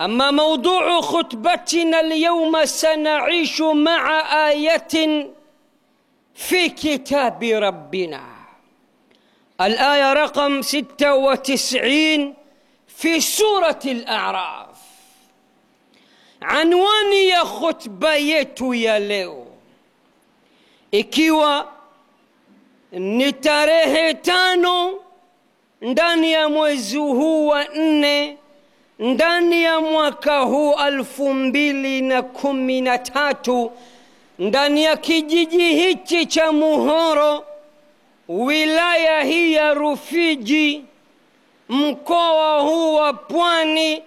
أما موضوع خطبتنا اليوم سنعيش مع آية في كتاب ربنا، الآية رقم 96 في سورة الأعراف. Anwani ya khutba yetu ya leo ikiwa ni tarehe 5 ndani ya mwezi huu wa 4 ndani ya mwaka huu 2013 ndani ya kijiji hichi cha Muhoro, wilaya hii ya Rufiji, mkoa huu wa Pwani,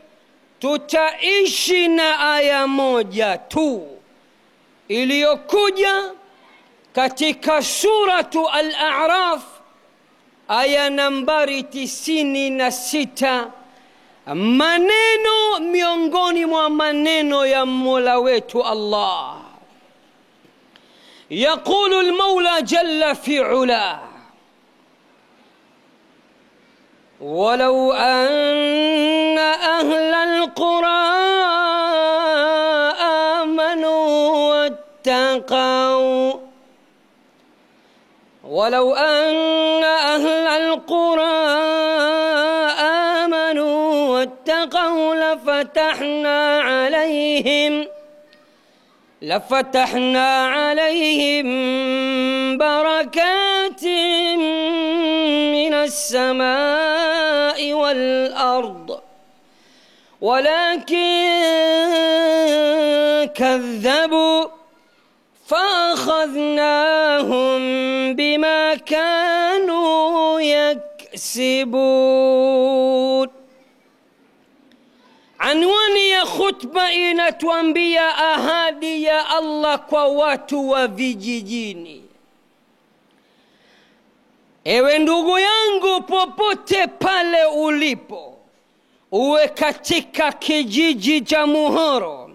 tutaishi na aya moja tu iliyokuja katika suratu Al-A'raf, aya nambari 96, maneno miongoni mwa maneno ya Mola wetu Allah. يقول المولى جل في علاه: ولو أن أهل القرى آمنوا واتقوا ولو أن أهل القرى آمنوا واتقوا لفتحنا عليهم بركات من السماء والأرض ولكن كذبوا فأخذناهم بما كانوا يكسبون. Anwani ya khutba inatuambia ahadi ya Allah kwa watu wa vijijini. Ewe ndugu yangu, popote pale ulipo, uwe katika kijiji cha Muhoro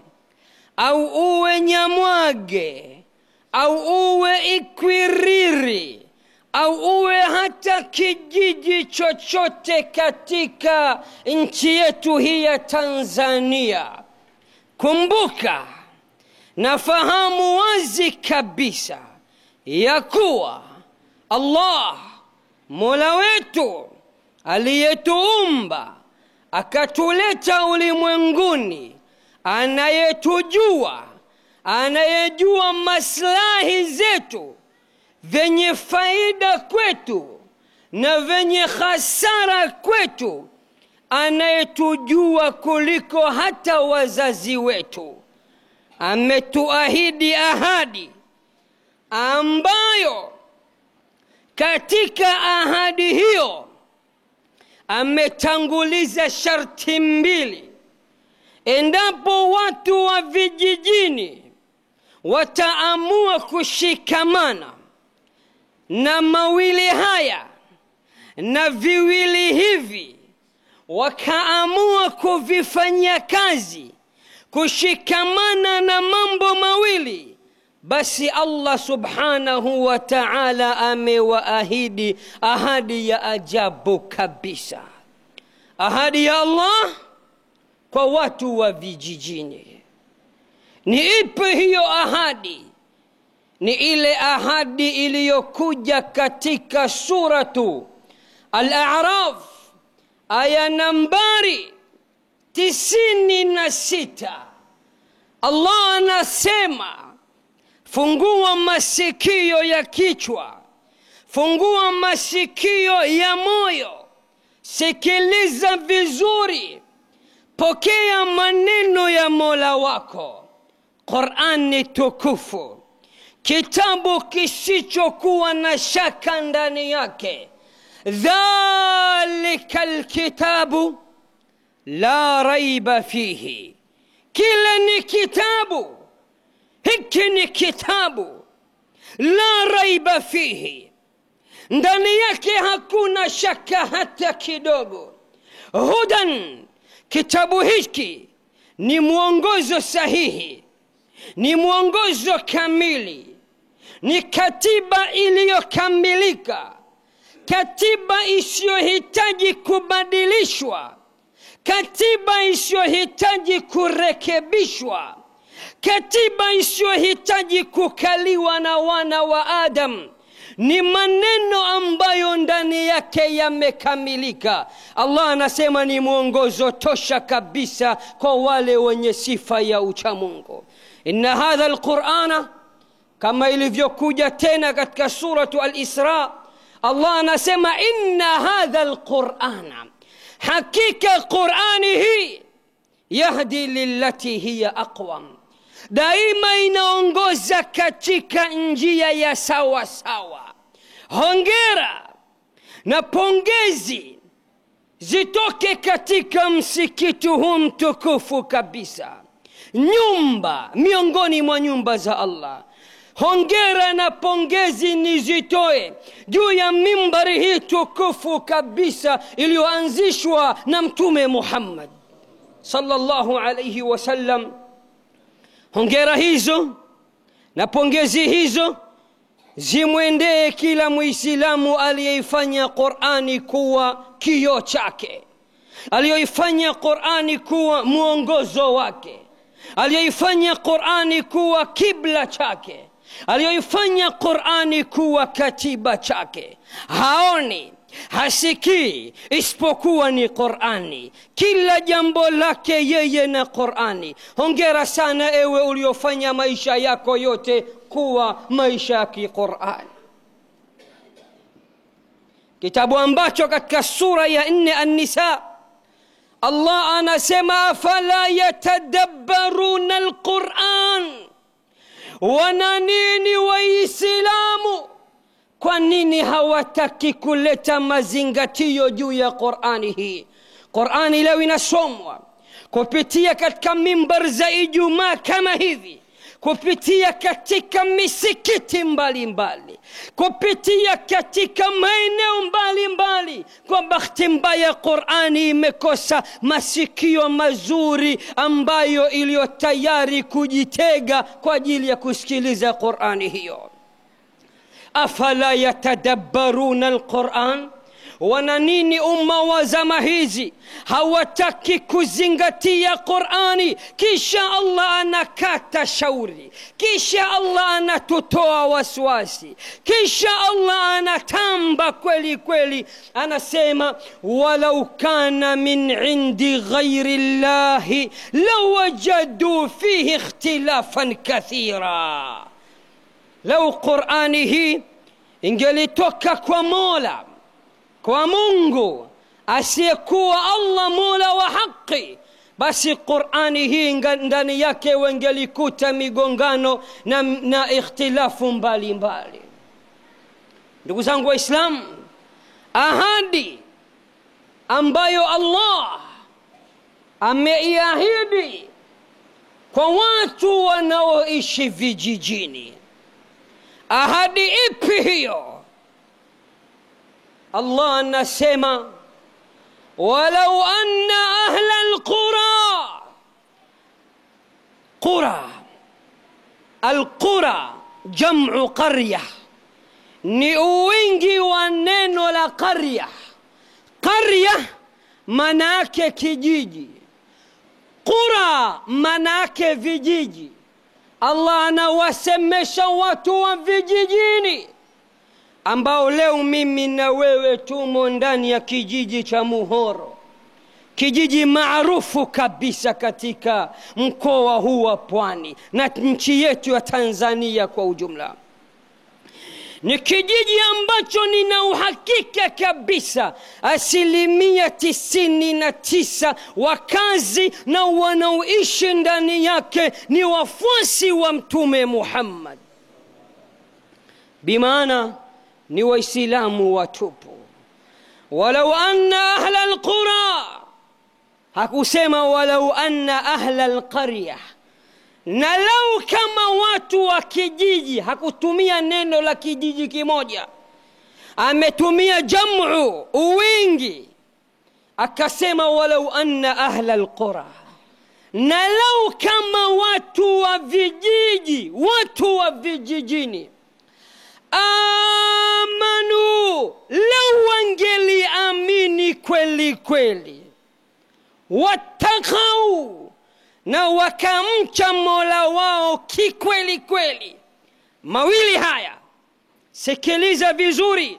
au uwe Nyamwage au uwe Ikwiriri au uwe hata kijiji chochote katika nchi yetu hii ya Tanzania, kumbuka na fahamu wazi kabisa ya kuwa Allah Mola wetu aliyetuumba akatuleta ulimwenguni, anayejua maslahi zetu, venye faida kwetu na venye hasara kwetu, anayetujua kuliko hata wazazi wetu, ametuahidi ahadi ambayo katika ahadi hiyo ametanguliza sharti 2. Endapo watu wa vijijini wataamua kushikamana na mawili haya na viwili hivi, wakaamua kuvifanyia kazi, kushikamana na mambo mawili, basi Allah subhanahu wa ta'ala amewaahidi ahadi ya ajabu kabisa. Ahadi ya Allah kwa watu wa vijijini ni ipi hiyo ahadi? Ni ile ahadi iliyokuja katika suratu Al-A'raf, aya nambari 96. Allah anasema, fungua masikio ya kichwa, fungua masikio ya moyo, sikiliza vizuri, pokea maneno ya Mola wako. Qur'ani tukufu, kitabu kisichokuwa na shaka ndani yake. Dhalika alkitabu la raiba fihi, kile ni kitabu, hiki ni kitabu, la raiba fihi, ndani yake hakuna shaka hata kidogo. Hudan, kitabu hiki ni mwongozo sahihi, ni mwongozo kamili, ni katiba iliyokamilika, katiba isiyohitaji kubadilishwa, katiba isiyohitaji kurekebishwa, katiba isiyohitaji kukaliwa na wana wa Adam, ni maneno ambayo ndani yake yamekamilika. Allah anasema ni mwongozo tosha kabisa kwa wale wenye sifa ya uchamungu. Inna hadha alqur'ana, kama ilivyokuja tena katika suratu al-Isra, Allah anasema inna hadha alqur'ana, hakika Qur'ani hii, yahdi lillati hiya aqwam, daima inaongoza katika njia ya sawa sawa. Hongera na pongezi zitoke katika msikiti huu mtukufu kabisa, nyumba miongoni mwa nyumba za Allah. Hongera na pongezi nizitoe juu ya mimbari hii tukufu kabisa iliyoanzishwa na Mtume Muhammad sallallahu alayhi wasallam. Hongera hizo na pongezi hizo zimwendee kila Muislamu aliyeifanya Qur'ani kuwa kioo chake, aliyeifanya Qur'ani kuwa mwongozo wake, aliyeifanya Qur'ani kuwa kibla chake, aliyeifanya Qur'ani kuwa katiba chake. Haoni, hasikii isipokuwa ni Qur'ani, kila jambo lake yeye na Qur'ani. Hongera sana ewe uliofanya maisha yako yote kuwa maisha ya Qur'ani. Kitabu ambacho katika sura ya 4 An-Nisa Allah anasema afala yatadabbaruna al-Qur'an, wana nini waislamu, kwa nini hawataki kuleta mazingatio juu ya Qur'ani hii? Qur'ani leo inasomwa kupitia katika mimbar za Ijumaa kama hivi, kupitia katika misikiti mbalimbali, kupitia katika maeneo mbalimbali. Kwa bahati mbaya Qur'ani imekosa masikio mazuri ambayo iliyo tayari kujitega kwa ajili ya kusikiliza Qur'ani hiyo. Afala yatadabbaruna alquran, wana nini umma wa zama hizi hawataki kuzingatia Qur'ani? Kisha Allah anakata shauri, kisha Allah anatutoa waswasi, kisha Allah anatamba kweli kweli, anasema walau kana min indi ghairi llahi lawajadu fihi ikhtilafan kathira. Lau Qur'ani hii ingelitoka kwa Mola, kwa Mungu asiyekuwa Allah Mola wa haki, basi Qur'ani hii ndani yake wengelikuta migongano na ikhtilafu mbalimbali. Ndugu zangu Waislamu, ahadi ambayo Allah ameiahidi kwa watu wanaoishi vijijini, ahadi ipi hiyo? Allah anasema walau anna ahla alqura, qura, alqura jam'u qarya, ni wingi wa neno la qarya. Qarya maana yake kijiji, qura maana yake vijiji. Allah anawasemesha watu wa vijijini ambao leo mimi na wewe tumo ndani ya kijiji cha Muhoro, kijiji maarufu kabisa katika mkoa huu wa Pwani na nchi yetu ya Tanzania kwa ujumla. Ni kijiji ambacho nina uhakika kabisa 99% wakazi na wanaoishi ndani yake ni wafuasi wa Mtume Muhammad, bimaana ni Waislamu watupu. Walau anna ahla alqura, hakusema walau anna ahla alqarya. Na lau kama watu wa kijiji, hakutumia neno la kijiji kimoja, ametumia jam'u, uwingi, akasema walau anna ahla alqura. Na lau kama watu wa vijiji, watu wa vijijini amanu, lau wangeli amini kweli kweli, wattaqau, na wakamcha Mola wao kikweli kweli. Mawili haya, sikiliza vizuri,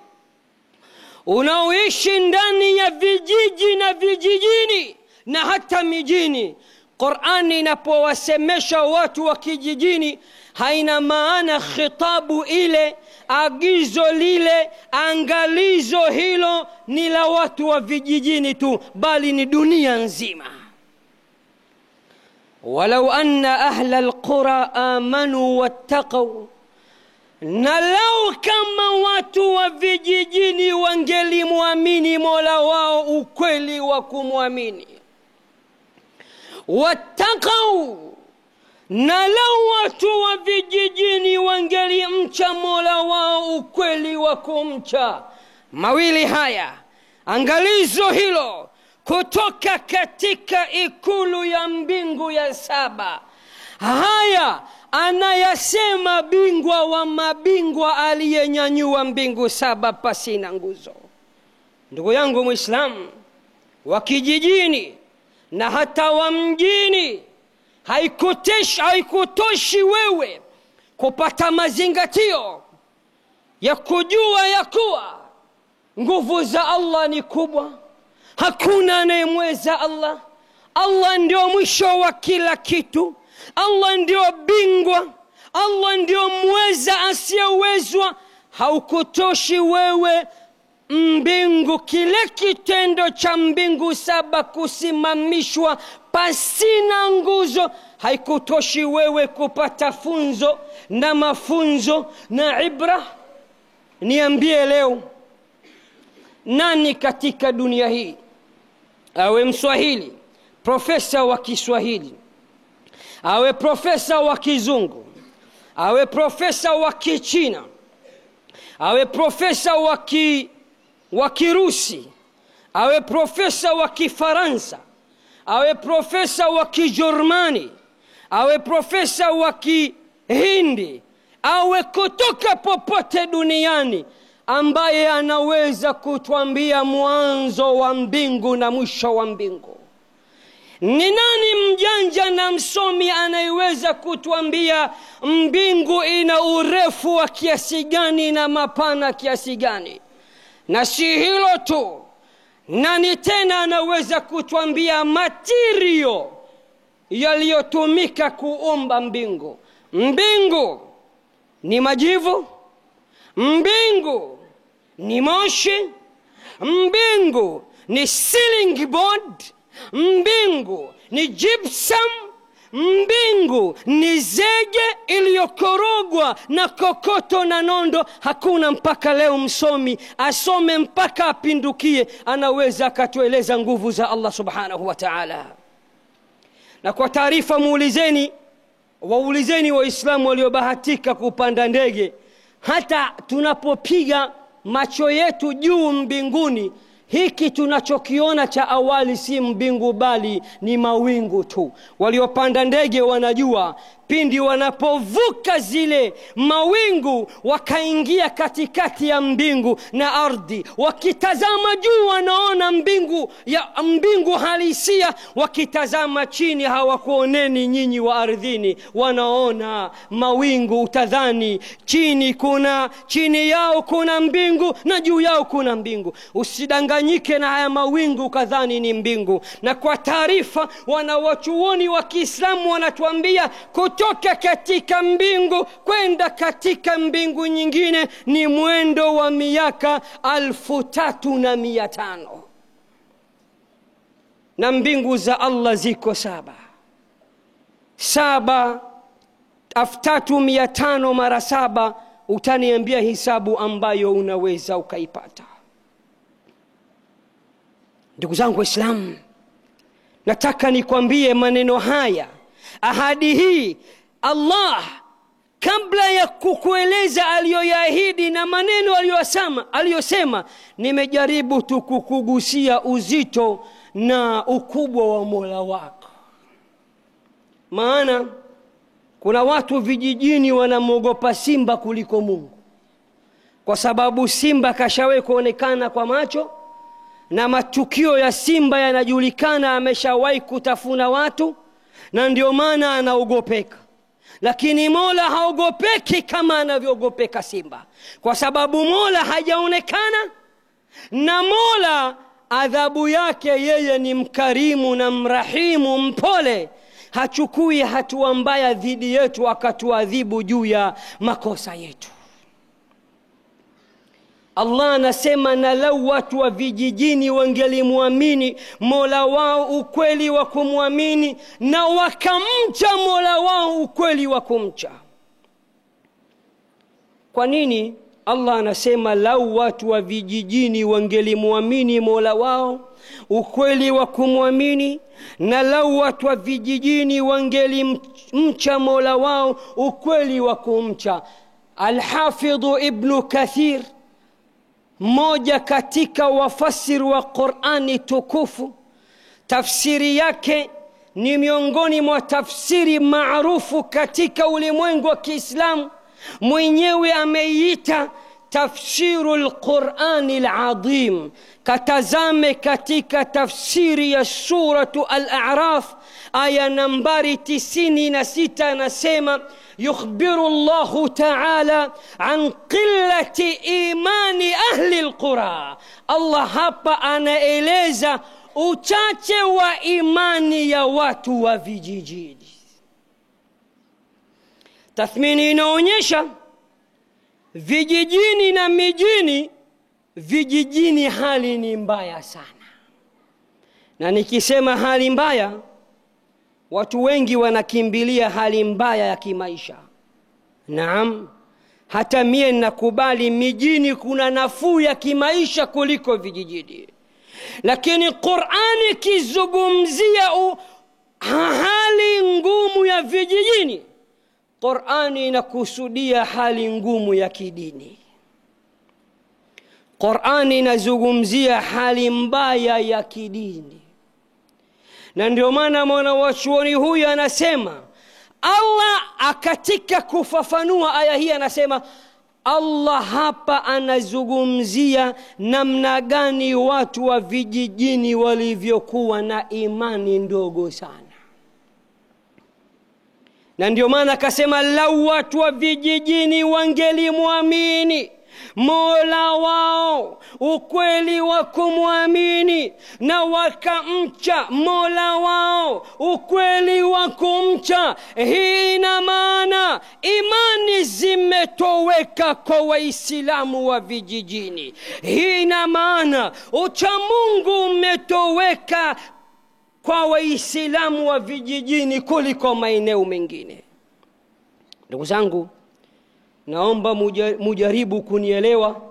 unaoishi ndani ya vijiji na vijijini na hata mijini. Qur'ani inapowasemesha watu wa kijijini haina maana khitabu ile, agizo lile, angalizo hilo ni la watu wa vijijini tu, bali ni dunia nzima. Walau anna ahla alqura amanu wattaqu, na lau kama watu wa vijijini wangelimwamini Mola wao ukweli wa kumwamini, wattaqu, na lau watu wa vijijini wangelimcha Mola wao ukweli wa kumcha. Mawili haya, angalizo hilo kutoka katika ikulu ya mbingu ya 7. Haya anayasema bingwa wa mabingwa aliyenyanyua mbingu 7 pasina nguzo. Ndugu yangu Muislamu, wa kijijini na hata wa mjini, haikutoshi wewe kupata mazingatio ya kujua ya kuwa nguvu za Allah ni kubwa, hakuna anayemweza Allah. Allah ndio mwisho wa kila kitu. Allah ndio bingwa. Allah ndio mweza asiyewezwa. Haukutoshi wewe mbingu, kile kitendo cha mbingu 7 kusimamishwa pasina nguzo, haikutoshi wewe kupata funzo na mafunzo na ibra. Niambie leo, nani katika dunia hii, awe Mswahili, profesa wa Kiswahili, awe profesa wa Kizungu, awe profesa wa Kichina, awe profesa wa Kirusi, awe profesa wa Kifaransa, awe profesa wa Kijerumani, awe profesa wa Kihindi, awe kutoka popote duniani, ambaye anaweza kutuambia mwanzo wa mbingu na mwisho wa mbingu? Ni nani mjanja na msomi anayeweza kutuambia mbingu ina urefu wa kiasi gani na mapana kiasi gani? Na si hilo tu, nani tena anaweza kutuambia material yaliyotumika kuumba mbingu? Mbingu ni majivu, mbingu ni moshi, mbingu ni ceiling board, mbingu ni gypsum, mbingu ni zege iliyokorogwa na kokoto na nondo. Hakuna mpaka leo msomi asome mpaka apindukie anaweza akatueleza nguvu za Allah subhanahu wa ta'ala. Na kwa taarifa, waulizeni Waislamu waliobahatika kupanda ndege, hata tunapopiga macho yetu juu mbinguni, hiki tunachokiona cha awali si mbingu bali ni mawingu tu. Waliopanda ndege wanajua pindi wanapovuka zile mawingu wakaingia katikati ya mbingu na ardhi, wakitazama juu wanaona mbingu halisia, wakitazama chini hawakuoneni nyinyi wa ardhini, wanaona mawingu. Utadhani chini yao kuna mbingu na juu yao kuna mbingu. Usidanganyike na haya mawingu ukadhani ni mbingu. Na kwa taarifa, wanawachuoni wa Kiislamu wanatuambia kutoka katika mbingu kwenda katika mbingu nyingine ni mwendo wa miaka 3500. Na mbingu za Allah ziko 7. 3500 mara 7, utaniambia hisabu ambayo unaweza ukaipata. Ndugu zangu Waislamu, nataka nikwambie maneno haya, ahadi hii Allah kabla ya kukueleza aliyoyaahidi na maneno aliyosema, nimejaribu tu kukugusia uzito na ukubwa wa Mola wako. Maana kuna watu vijijini wanamwogopa simba kuliko Mungu, kwa sababu simba kashawahi kuonekana kwa macho na matukio ya simba yanajulikana, ameshawahi kutafuna watu, na ndio maana anaogopeka. Lakini Mola haogopeki kama anavyoogopeka simba, kwa sababu Mola hajaonekana, na Mola adhabu yake yeye ni mkarimu na mrahimu, mpole. Hachukui hatua mbaya dhidi yetu akatuadhibu juu ya makosa yetu. Allah anasema, na lau watu wa vijijini wangelimwamini Mola wao ukweli wa kumwamini, na wakamcha Mola wao ukweli wa kumcha. Kwa nini Allah anasema lau watu wa vijijini wangelimwamini Mola wao ukweli wa kumwamini, na lau watu wa vijijini wangelimcha Mola wao ukweli wa kumcha? Al-Hafidh Ibn Kathir, mmoja katika wafasiri wa Qur'ani tukufu, tafsiri yake ni miongoni mwa tafsiri maarufu katika ulimwengu wa Kiislamu. Mwenyewe ameiita tafsirul Qur'anil Azim. Katazame katika tafsiri ya suratu Al-A'raf aya nambari 96, anasema yukhbiru Allahu ta'ala an qillati imani ahli al-qura. Allah hapa anaeleza uchache wa imani ya watu wa vijijini. Tathmini inaonyesha vijijini na mijini, vijijini hali ni mbaya sana. Na nikisema hali mbaya, watu wengi wanakimbilia hali mbaya ya kimaisha. Naam, hata mie nakubali mijini kuna nafuu ya kimaisha kuliko vijijini. Lakini Qur'ani kizungumzia hali ngumu ya vijijini, Qur'ani inakusudia hali ngumu ya kidini. Qur'ani inazungumzia hali mbaya ya kidini. Na ndio maana mwanachuoni huyu anasema, Allah katika kufafanua aya hii anasema, Allah hapa anazungumzia namna gani watu wa vijijini walivyokuwa na imani ndogo sana. Na ndio maana akasema lau watu wa vijijini wangelimwamini Mola wao ukweli wa kumwamini, na wakamcha Mola wao ukweli wa kumcha, hii ina maana imani zimetoweka kwa Waislamu wa vijijini. Hii ina maana uchamungu umetoweka kwa Waislamu wa vijijini kuliko maeneo mengine. Ndugu zangu, naomba mujaribu kunielewa,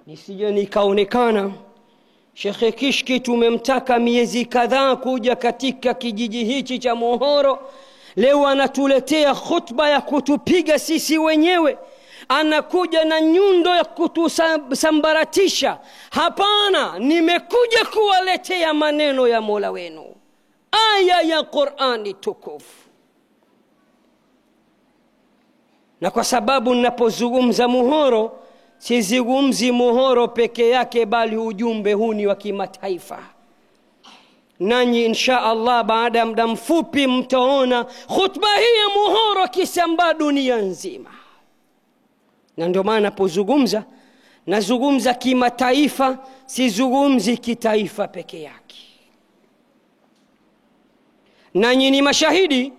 nisije nikaonekana Sheikh Kishki tumemtaka miezi kadhaa kuja katika kijiji hichi cha Mohoro, leo anatuletea khutba ya kutupiga sisi wenyewe, anakuja na nyundo ya kutusambaratisha. Hapana, nimekuja kuwaletea maneno ya Mola wenu, aya ya Qur'ani tukufu. Na kwa sababu ninapozungumza Mohoro, sizungumzi Mohoro peke yake, bali ujumbe huu ni wa kimataifa. Nanyi insha Allah baada ya muda mfupi mtaona khutba hii ya Mohoro kisambaa dunia nzima. Na ndio maana napozungumza, nazungumza kimataifa, sizungumzi kitaifa peke yake. Nanyi ni mashahidi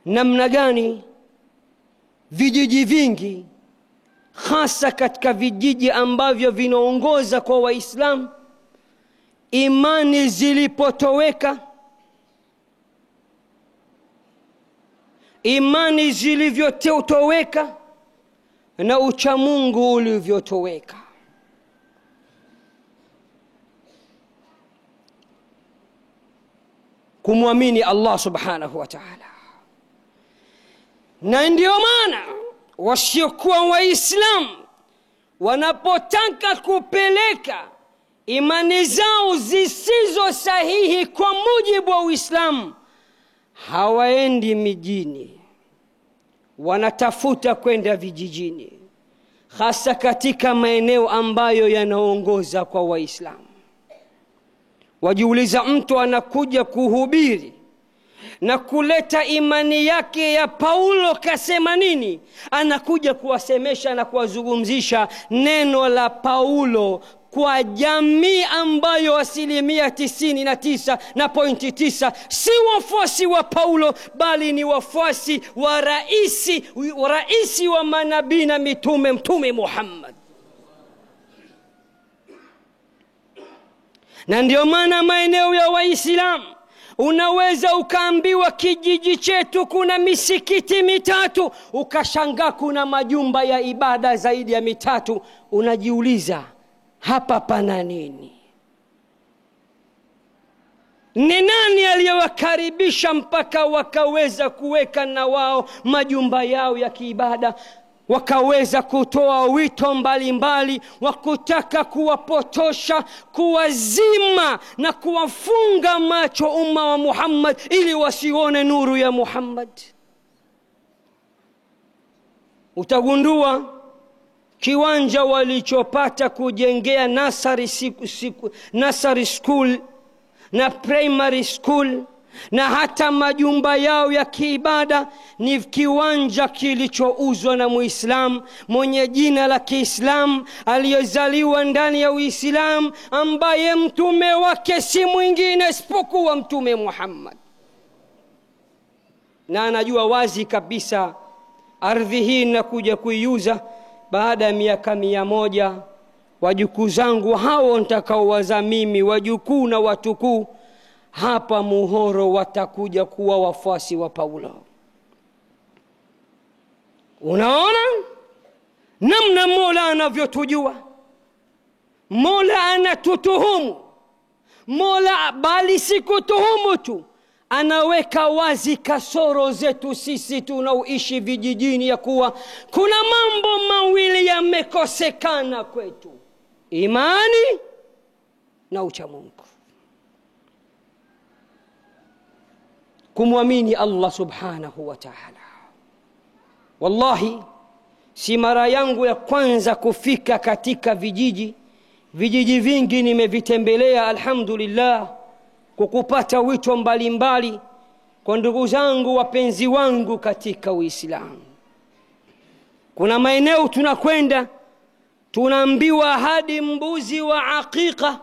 namna gani vijiji vingi, hasa katika vijiji ambavyo vinaongoza kwa Waislamu, imani zilipotoweka, imani zilivyotoweka, na uchamungu ulivyotoweka. Kumwamini Allah subhanahu wa ta'ala. Na ndio maana wasiokuwa Waislamu wanapotaka kupeleka imani zao zisizo sahihi kwa mujibu wa Uislamu, hawaendi mijini, wanatafuta kwenda vijijini. hasa katika maeneo ambayo yanaongoza kwa Waislamu. Wajiuliza, mtu anakuja kuhubiri na kuleta imani yake ya Paulo kasema nini, anakuja kuwasemesha na kuwazungumzisha neno la Paulo kwa jamii ambayo 99.9% si wafuasi wa Paulo, bali ni wafuasi wa raisi wa manabii na mitume, Mtume Muhammad. Na ndio maana maeneo ya Waislamu unaweza ukaambiwa kijiji chetu kuna misikiti 3, ukashangaa kuna majumba ya ibada zaidi ya 3. Unajiuliza, hapa pana nini? Ni nani aliyewakaribisha mpaka wakaweza kuweka na wao majumba yao ya kiibada, wakaweza kutoa wito mbalimbali wa kutaka kuwapotosha, kuwazima na kuwafunga macho umma wa Muhammad ili wasione nuru ya Muhammad? Utagundua kiwanja walichopata kujengea nursery school na primary school na hata majumba yao ya kiibada ni kiwanja kilichouzwa na Muislamu mwenye jina la Kiislamu, aliyezaliwa ndani ya Uislamu, ambaye mtume wake si mwingine isipokuwa Mtume Muhammad. Na anajua wazi kabisa ardhi hii nakuja kuiuza baada ya miaka 100. Wajukuu zangu hao nitakaowaza mimi, wajukuu na watukuu, hapa Muhoro watakuja kuwa wafuasi wa Paulo. Unaona namna Mola anavyotujua? Mola anatutuhumu. Mola bali si kutuhumu tu, anaweka wazi kasoro zetu sisi tunaoishi vijijini, ya kuwa kuna mambo mawili yamekosekana kwetu: imani na uchamungu. Kumwamini Allah subhanahu wa ta'ala. Wallahi, si mara yangu ya kwanza kufika katika vijiji vingi nimevitembelea, alhamdulillah, kukupata wito mbalimbali kwa ndugu zangu wapenzi wangu katika Uislamu. Kuna maeneo tunakwenda tunaambiwa hadi mbuzi wa aqiqa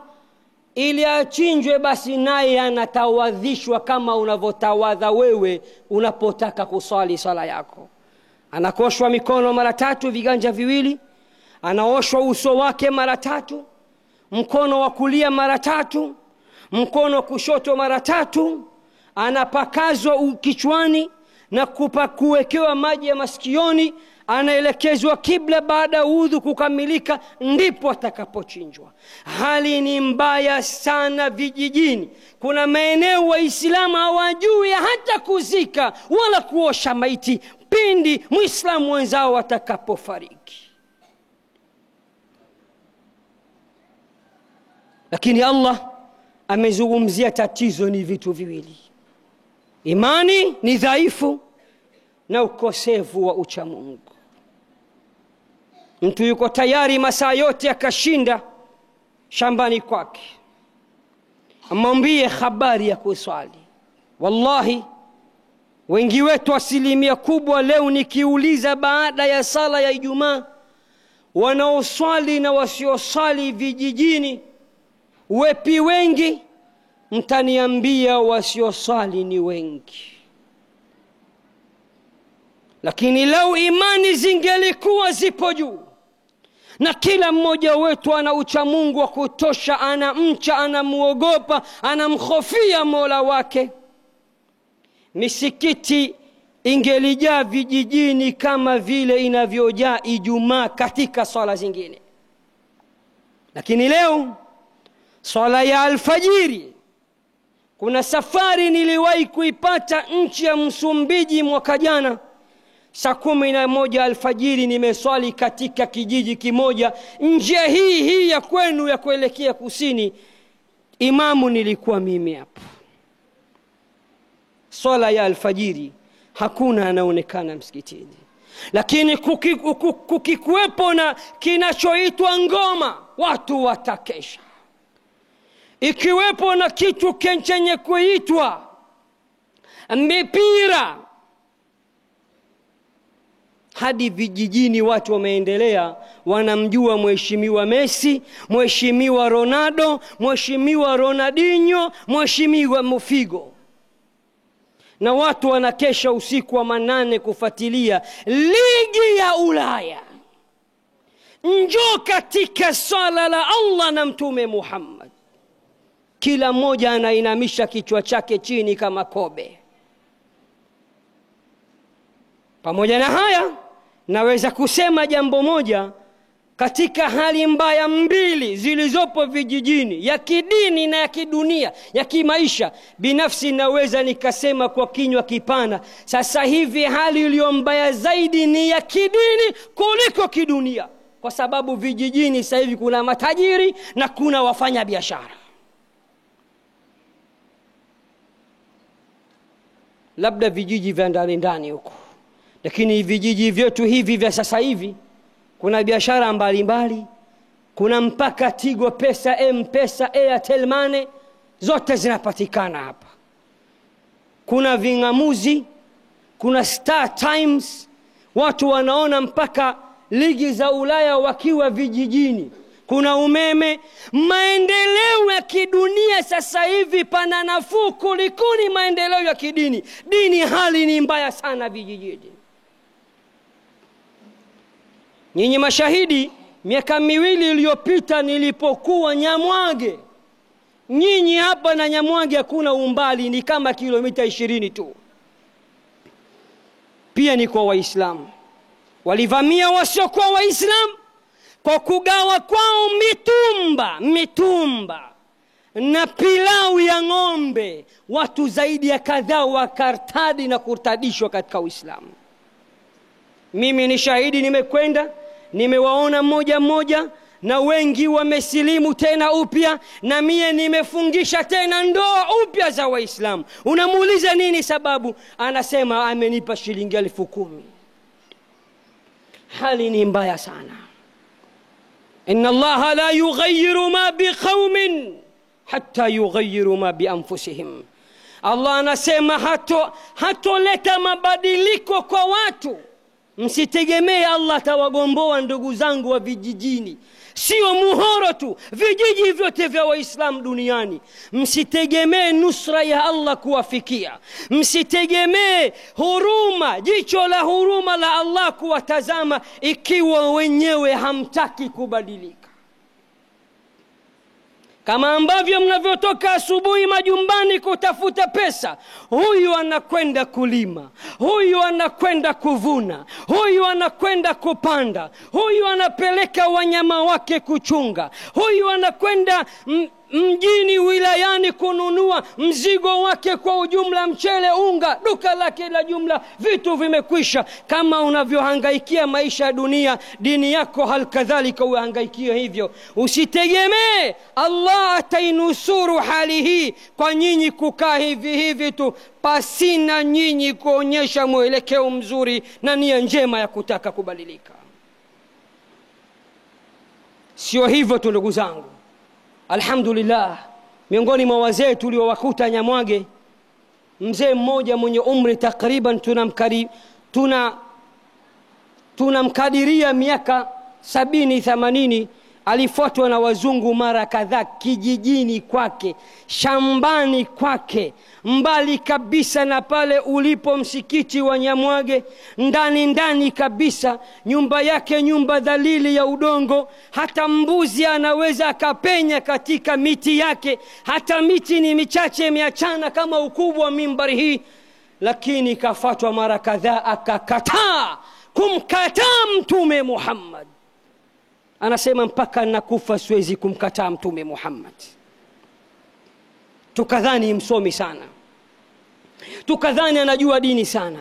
ili achinjwe, basi naye anatawadhishwa kama unavotawadha wewe unapotaka kusali sala yako. Anakoshwa mikono mara 3, viganja viwili, anaoshwa uso wake mara 3, mkono wa kulia mara 3, mkono wa kushoto mara 3, anapakazwa kichwani na kuwekewa maji ya masikioni, anaelekezwa kibla. Baada ya udhu kukamilika ndipo atakapochinjwa. Hali ni mbaya sana vijijini. Kuna maeneo Waislamu hawajui hata kuzika wala kuosha maiti pindi Muislamu wenzao atakapofariki. Lakini Allah amezungumzia tatizo ni vitu viwili: imani ni dhaifu na ukosefu wa uchamungu. Mtu yuko tayari masaa yote akashinda shambani kwake, amwambie habari ya kuswali. Wallahi, wengi wetu, 100% leo nikiuliza baada ya sala ya Ijumaa, wanaoswali na wasioswali vijijini, wepi wengi? Mtaniambia wasioswali ni wengi. Lakini lau imani zingelikuwa zipo juu na kila mmoja wetu ana uchamungu wa kutosha, anamcha, anamuogopa, anamkhofia Mola wake, misikiti ingelijaa vijijini kama vile inavyojaa Ijumaa katika swala zingine. Lakini leo swala ya alfajiri, kuna safari niliwahi kuipata nchi ya Msumbiji mwaka jana, saa 11 alfajiri nimeswali katika kijiji kimoja njia hii ya kwenu ya kuelekea kusini. Imamu nilikuwa mimi hapo. Swala ya alfajiri hakuna anaonekana msikitini. Lakini kukikuwepo na kinachoitwa ngoma, watu watakesha. Ikiwepo na kitu chenye kuitwa mipira, hadi vijijini watu wameendelea, wanamjua mheshimiwa Messi, mheshimiwa Ronaldo, mheshimiwa Ronaldinho, mheshimiwa Mufigo. Na watu wanakesha usiku wa manane kufuatilia ligi ya Ulaya. Njoo katika swala la Allah na Mtume Muhammad, kila mmoja anainamisha kichwa chake chini kama kobe. Pamoja na haya, naweza kusema jambo moja, katika hali mbaya mbili zilizopo vijijini, ya kidini na ya kidunia, ya kimaisha, binafsi naweza nikasema kwa kinywa kipana, sasa hivi hali iliyo mbaya zaidi ni ya kidini kuliko kidunia. Kwa sababu vijijini sasa hivi kuna matajiri na kuna wafanya biashara. Labda vijiji vya ndani huko, lakini vijiji vyetu hivi vya sasa hivi kuna biashara mbalimbali. Kuna mpaka Tigo Pesa, M-Pesa, Airtel Money, zote zinapatikana hapa. Kuna vingamuzi, kuna Star Times. Watu wanaona mpaka ligi za Ulaya wakiwa vijijini. Kuna umeme. Maendeleo ya kidunia sasa hivi pana nafuu kulikoni maendeleo ya kidini. Dini hali ni mbaya sana vijijini. Nyinyi mashahidi, miaka 2 iliyopita nilipokuwa Nyamwage. Nyinyi hapa na Nyamwage hakuna umbali, ni kama kilomita 20 tu. Pia ni kwa Waislamu. Walivamia wasiokuwa Waislamu kwa kugawa kwao mitumba na pilau ya ng'ombe. Watu zaidi ya kadhaa wakartadi na kurtadishwa katika Uislamu. Mimi ni shahidi, nimekwenda, nimewaona mmoja, na wengi wamesilimu tena upya, na mie nimefungisha tena ndoa upya za Waislamu. Unamuuliza nini sababu? Anasema amenipa shilingi 10,000. Hali ni mbaya sana. Inna Allaha la yughayyiru ma biqaumin hatta yughayyiru ma bi anfusihim. Allah anasema hatoleta mabadiliko kwa watu. Msitegemee Allah atawagomboa ndugu zangu wa vijijini. Sio Muhoro tu, vijiji vyote vya Waislamu duniani. Msitegemee nusra ya Allah kuwafikia. Msitegemee huruma, jicho la huruma la Allah kuwatazama ikiwa wenyewe hamtaki kubadilika. Kama ambavyo mnavyotoka asubuhi majumbani kutafuta pesa, huyu anakwenda kulima, huyu anakwenda kuvuna, huyu anakwenda kupanda, huyu anapeleka wanyama wake kuchunga, huyu anakwenda mjini wilayani kununua mzigo wake kwa ujumla, mchele, unga, duka lake la jumla, vitu vimekwisha. Kama unavyohangaikia maisha ya dunia, dini yako halikadhalika uhangaikie hivyo. Usitegemee Allah atainusuru hali hii kwa nyinyi kukaa hivi tu, pasina nyinyi kuonyesha mwelekeo mzuri na nia njema ya kutaka kubadilika. Sio hivyo tu ndugu zangu. Alhamdulillah, miongoni mwa wazee tuliowakuta Nyamwage, mzee mmoja mwenye umri takriban tunamkadiria miaka 70-80, alifuatwa na wazungu mara kadhaa kijijini kwake, shambani kwake, mbali kabisa na pale ulipo msikiti wa Nyamwage, ndani kabisa. Nyumba yake nyumba dhalili ya udongo, hata mbuzi anaweza akapenya katika miti yake, hata miti ni michache miachana kama ukubwa wa mimbari hii. Lakini kafuatwa mara kadhaa, akakataa kumkataa Mtume Muhammad. Anasema mpaka nakufa siwezi kumkataa Mtume Muhammad. Tukadhani msomi sana, tukadhani anajua dini sana,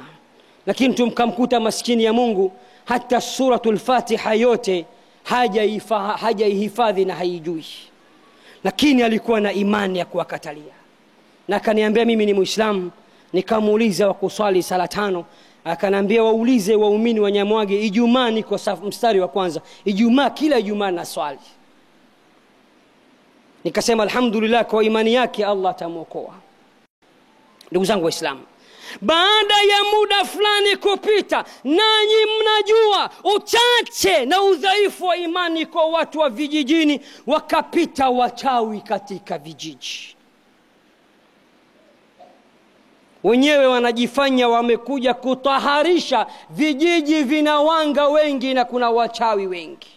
lakini tumkamkuta maskini ya Mungu hata suratul Fatiha yote hajaihifadhi na haijui. Lakini alikuwa na imani ya kuwakatalia. Na akaniambia mimi ni Muislamu. Nikamuuliza wa kuswali sala 5, Akanambia waulize waumini wa Nyamwage, Ijumaa niko mstari wa kwanza, Ijumaa kila Ijumaa na swali. Nikasema alhamdulillah, kwa imani yake Allah atamuokoa. Ndugu zangu Waislamu, baada ya muda fulani kupita, nanyi mnajua uchache na udhaifu wa imani kwa watu wa vijijini, wakapita wachawi katika vijiji. Wenyewe wanajifanya wamekuja kutaharisha vijiji, vinawanga wengi na kuna wachawi wengi.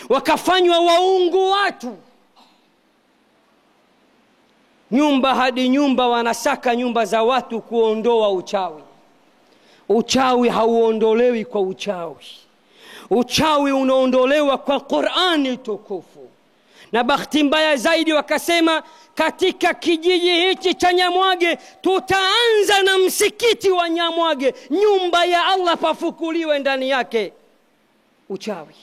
Wakafanywa waungu watu, nyumba hadi nyumba wanasaka nyumba za watu kuondoa uchawi. Uchawi hauondolewi kwa uchawi. Uchawi unaondolewa kwa Qur'ani tukufu. Na bahati mbaya zaidi wakasema katika kijiji hichi cha Nyamwage tutaanza na msikiti wa Nyamwage, nyumba ya Allah pafukuliwe ndani yake uchawi.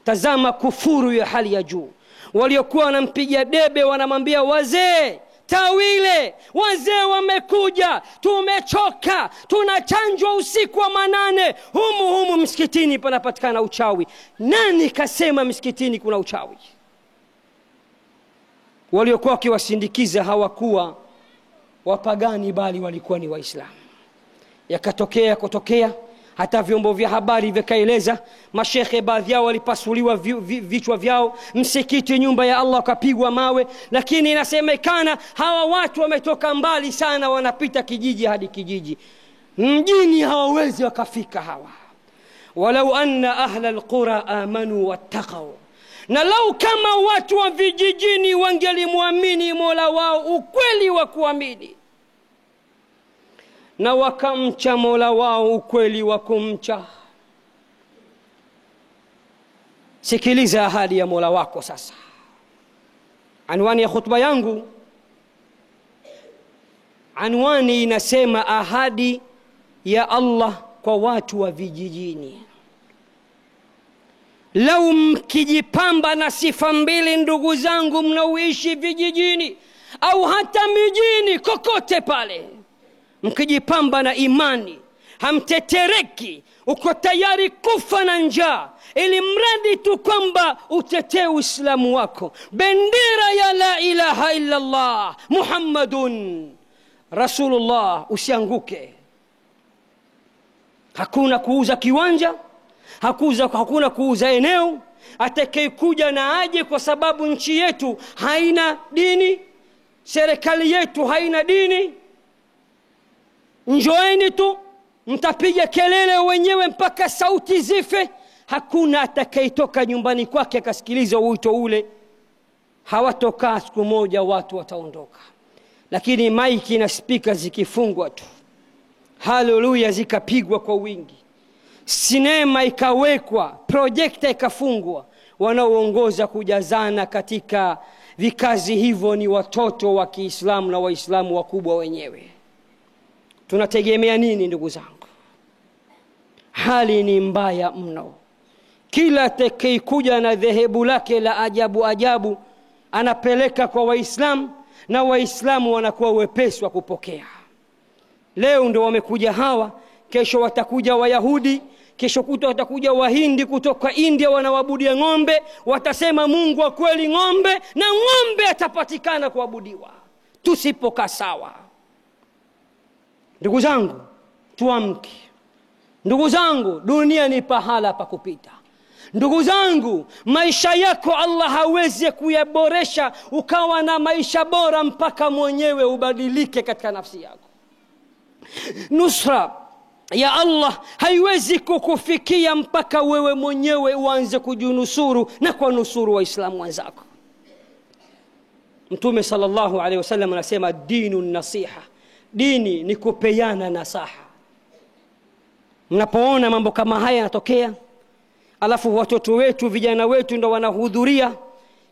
Tazama kufuru ya hali ya juu. Waliokuwa wanampigia debe wanamwambia wazee tawile, wazee wamekuja, tumechoka, tunachanjwa usiku wa manane, humu msikitini panapatikana uchawi. Nani kasema msikitini kuna uchawi? Waliokuwa wakiwasindikiza hawakuwa wapagani bali walikuwa ni Waislamu. Kutokea hata vyombo vya habari vikaeleza, mashekhe baadhi yao walipasuliwa vichwa vyao, msikiti nyumba ya Allah kapigwa mawe. Lakini inasemekana hawa watu wametoka mbali sana, wanapita kijiji hadi kijiji, mjini hawawezi wakafika hawa. Walau anna ahla alqura amanu wattaqaw, na lau kama watu wa vijijini wangelimwamini Mola wao ukweli wa kuamini, na wakamcha Mola wao ukweli wa kumcha. Sikiliza ahadi ya Mola wako sasa. Anwani ya khutba yangu, anwani inasema ahadi ya Allah kwa watu wa vijijini. Lau mkijipamba na sifa mbili, ndugu zangu mnaoishi vijijini au hata mijini kokote pale, mkijipamba na imani, hamtetereki, uko tayari kufa na njaa, ili mradi tu kwamba utetee Uislamu wako, bendera ya la ilaha illa Allah Muhammadun Rasulullah, usianguke. Hakuna kuuza kiwanja, hakuna kuuza eneo. Atakayekuja na aje, kwa sababu nchi yetu haina dini, serikali yetu haina dini. Njoeni tu, mtapiga kelele wenyewe mpaka sauti zife. Hakuna atakayetoka nyumbani kwake akasikiliza wito ule. Hawatokaa siku moja, watu wataondoka. Lakini maiki na speaker zikifungwa tu, haleluya zikapigwa kwa wingi, sinema ikawekwa, projekta ikafungwa, wanaoongoza kujazana katika vikazi hivyo ni watoto wa Kiislamu na Waislamu wakubwa wenyewe. Tunategemea nini ndugu zangu? Hali ni mbaya mno. Kila atakayekuja na dhehebu lake la ajabu anapeleka kwa Waislamu, na Waislamu wanakuwa wepesi wa kupokea. Leo ndio wamekuja hawa, kesho watakuja Wayahudi, kesho kutwa watakuja Wahindi kutoka India wanaabudia ng'ombe. Watasema Mungu wa kweli ng'ombe, na ng'ombe atapatikana kuabudiwa. Tusipokaa sawa, ndugu zangu, tuamke. Ndugu zangu, dunia ni pahala pa kupita. Ndugu zangu, maisha yako Allah hawezi kuyaboresha ukawa na maisha bora mpaka mwenyewe ubadilike katika nafsi yako. Nusra ya Allah haiwezi kukufikia mpaka wewe mwenyewe uanze kujinusuru na kwa nusuru Waislamu wenzako. Mtume sallallahu alaihi wasallam anasema dinu nasiha, dini ni kupeana nasaha. Mnapoona mambo kama haya yanatokea, alafu watoto wetu, vijana wetu ndio wanahudhuria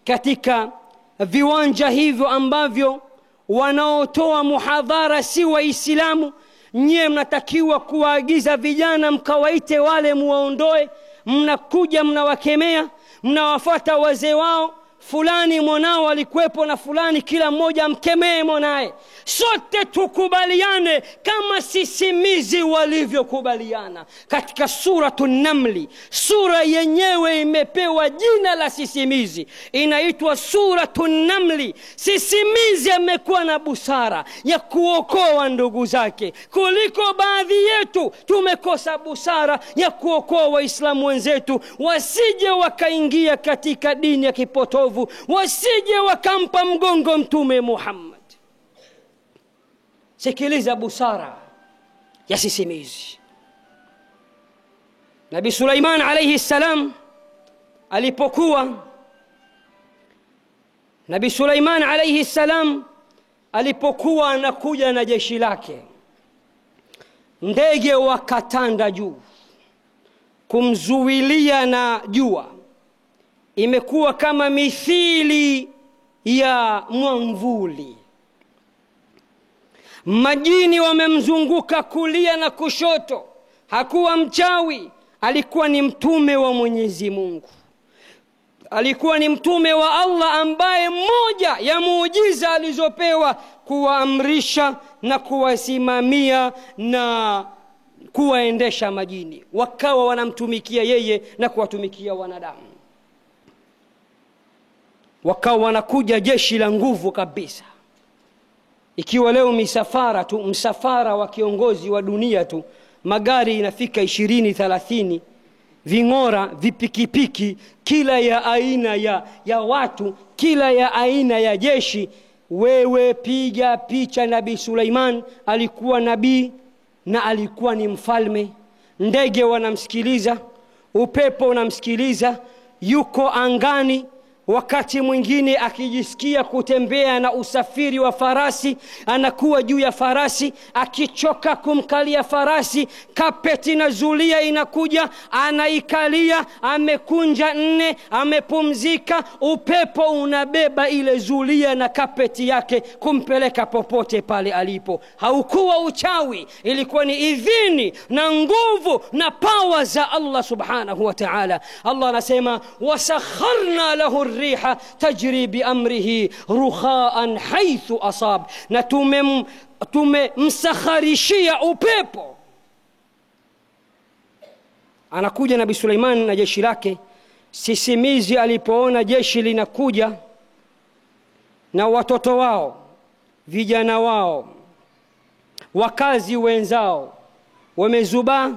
katika viwanja hivyo ambavyo wanaotoa muhadhara si Waislamu, nyie mnatakiwa kuagiza vijana mkawaite wale muwaondoe. Mnakuja mnawakemea, mnawafuata wazee wao, fulani mwanao alikuwepo na fulani, kila mmoja mkemee mwanae. Sote tukubaliane kama sisimizi walivyokubaliana. Katika suratu Namli, sura yenyewe imepewa jina la sisimizi, inaitwa suratu Namli. Sisimizi amekuwa na busara ya kuokoa ndugu zake, kuliko baadhi yetu tumekosa busara ya kuokoa waislamu wenzetu wasije wakaingia katika dini ya kipotovu, wasije wakampa mgongo Mtume Muhammad. Sikiliza busara ya sisimizi. Nabii Suleiman alayhi salam alipokuwa anakuja na jeshi lake, ndege wakatanda juu kumzuilia na jua. Imekuwa kama mithili ya mwamvuli. Majini wamemzunguka kulia na kushoto. Hakuwa mchawi, alikuwa ni mtume wa Mwenyezi Mungu. Alikuwa ni mtume wa Allah ambaye moja ya muujiza alizopewa kuwaamrisha na kuwasimamia na kuwaendesha majini. Wakawa wanamtumikia yeye na kuwatumikia wanadamu. Wakawa wanakuja jeshi la nguvu kabisa. Ikiwa leo msafara wa kiongozi wa dunia tu, magari inafika 20-30, vingora, vipikipiki, kila ya aina ya watu, kila ya aina ya jeshi. Wewe piga picha, Nabii Suleiman alikuwa nabii na alikuwa ni mfalme. Ndege wanamsikiliza, upepo unamsikiliza, yuko angani. Wakati mwingine akijisikia kutembea na usafiri wa farasi, anakuwa juu ya farasi. Akichoka kumkalia farasi, kapeti na zulia inakuja, anaikalia, amekunja nne, amepumzika. Upepo unabeba ile zulia na kapeti yake kumpeleka popote pale alipo. Haukuwa uchawi, ilikuwa ni idhini na nguvu na power za Allah subhanahu wa ta'ala. Allah anasema wasakharna lahu الريح تجري بأمره رخاء حيث أصاب. na tumemsakharishia upepo. Anakuja Nabii Suleiman na jeshi lake. Sisimizi alipoona jeshi linakuja na watoto wao, vijana wao, wakazi wenzao wamezubaa,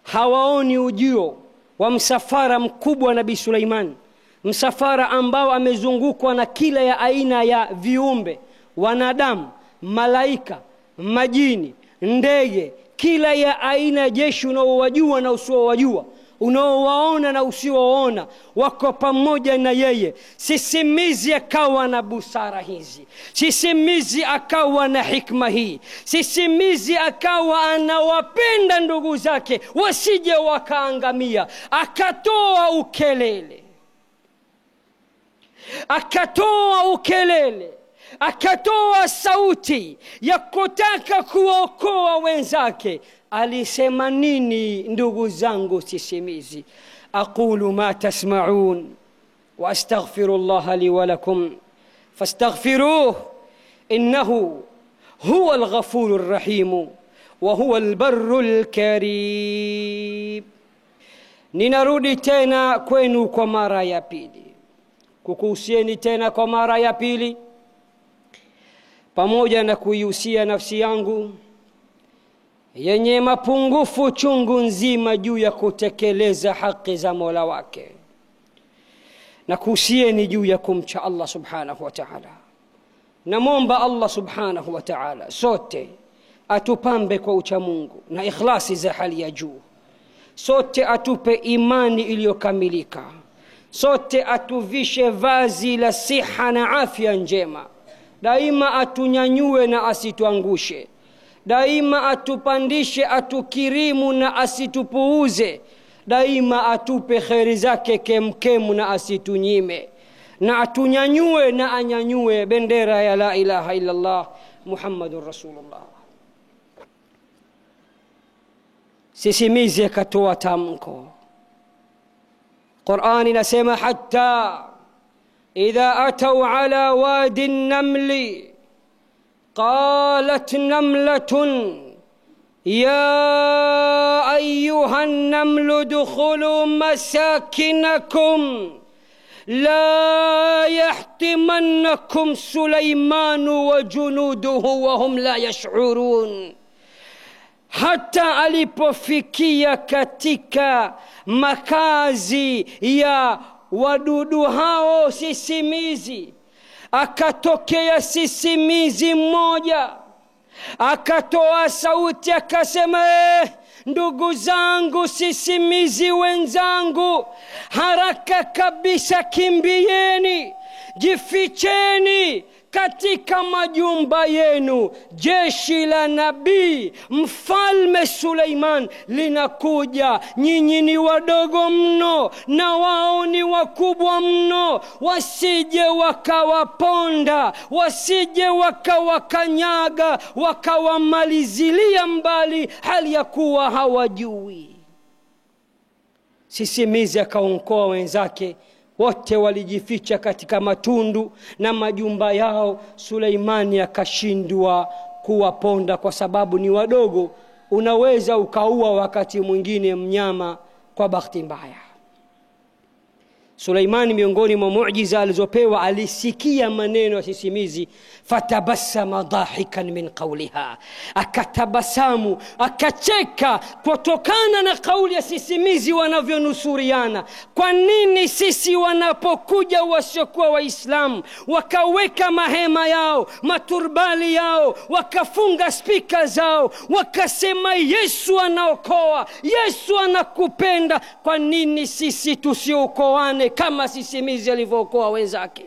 hawaoni ujio wa msafara mkubwa wa Nabii Suleiman. Msafara ambao amezungukwa na kila ya aina ya viumbe, wanadamu, malaika, majini, ndege, kila ya aina ya jeshi unaowajua na usiowajua, unaowaona na usiowaona, wako pamoja na yeye. Sisimizi akawa na busara hizi, sisimizi akawa na hikma hii, sisimizi akawa anawapenda ndugu zake wasije wakaangamia. Akatoa ukelele, akatoa sauti ya kutaka kuokoa wenzake. Alisema nini ndugu zangu sisimizi? aqulu ma tasma'un wa astaghfirullah li wa lakum fastaghfiruhu innahu huwa al-ghafurur rahim wa huwa al-barrul karim. Ninarudi tena kwenu kwa mara ya pili, kukuhusieni tena kwa mara ya pili, pamoja na kuihusia nafsi yangu yenye mapungufu chungu nzima juu ya kutekeleza haki za Mola wake, na kuhusieni juu ya kumcha Allah subhanahu wa ta'ala. Namwomba Allah subhanahu wa ta'ala sote atupambe kwa ucha Mungu na ikhlasi za hali ya juu. Sote atupe imani iliyokamilika. Sote atuvishe vazi la siha na afya njema. Daima atunyanyue na asituangushe. Daima atupandishe, atukirimu na asitupuuze. Daima atupe kheri zake kemkemu na asitunyime. Na atunyanyue na anyanyue bendera ya la ilaha illa Allah Muhammadur Rasulullah. Sisimizi akatoa tamko. Qur'ani inasema hatta إذا أتوا على وادي النمل قالت نملة يا أيها النمل ادخلوا مساكنكم لا يحطمنكم سليمان وجنوده وهم لا يشعرون. Hata alipofikia katika makazi ya wadudu hao sisimizi, akatokea sisimizi mmoja, akatoa sauti akasema, ndugu zangu sisimizi wenzangu, haraka kabisa kimbieni, jificheni katika majumba yenu, jeshi la nabii mfalme Suleiman linakuja. Nyinyi ni wadogo mno na wao ni wakubwa mno, wasije wakawaponda, wasije wakawakanyaga, wakawamalizilia mbali hali ya kuwa hawajui. Sisimizi akaonkoa wenzake, wote walijificha katika matundu na majumba yao. Suleimani akashindwa kuwaponda kwa sababu ni wadogo. Unaweza ukaua wakati mwingine mnyama kwa bahati mbaya. Suleimani miongoni mwa muujiza alizopewa, alisikia maneno ya sisimizi, fatabassama dhahikan min qawliha, akatabasamu, akacheka kutokana na kauli ya sisimizi wanavyonusuriana. Kwa nini sisi wanapokuja wasiokuwa waislamu wakaweka mahema yao, maturbali yao, wakafunga spika zao, wakasema Yesu anaokoa, Yesu anakupenda, kwa nini sisi tusiokoane kama sisimizi alivyookoa wenzake?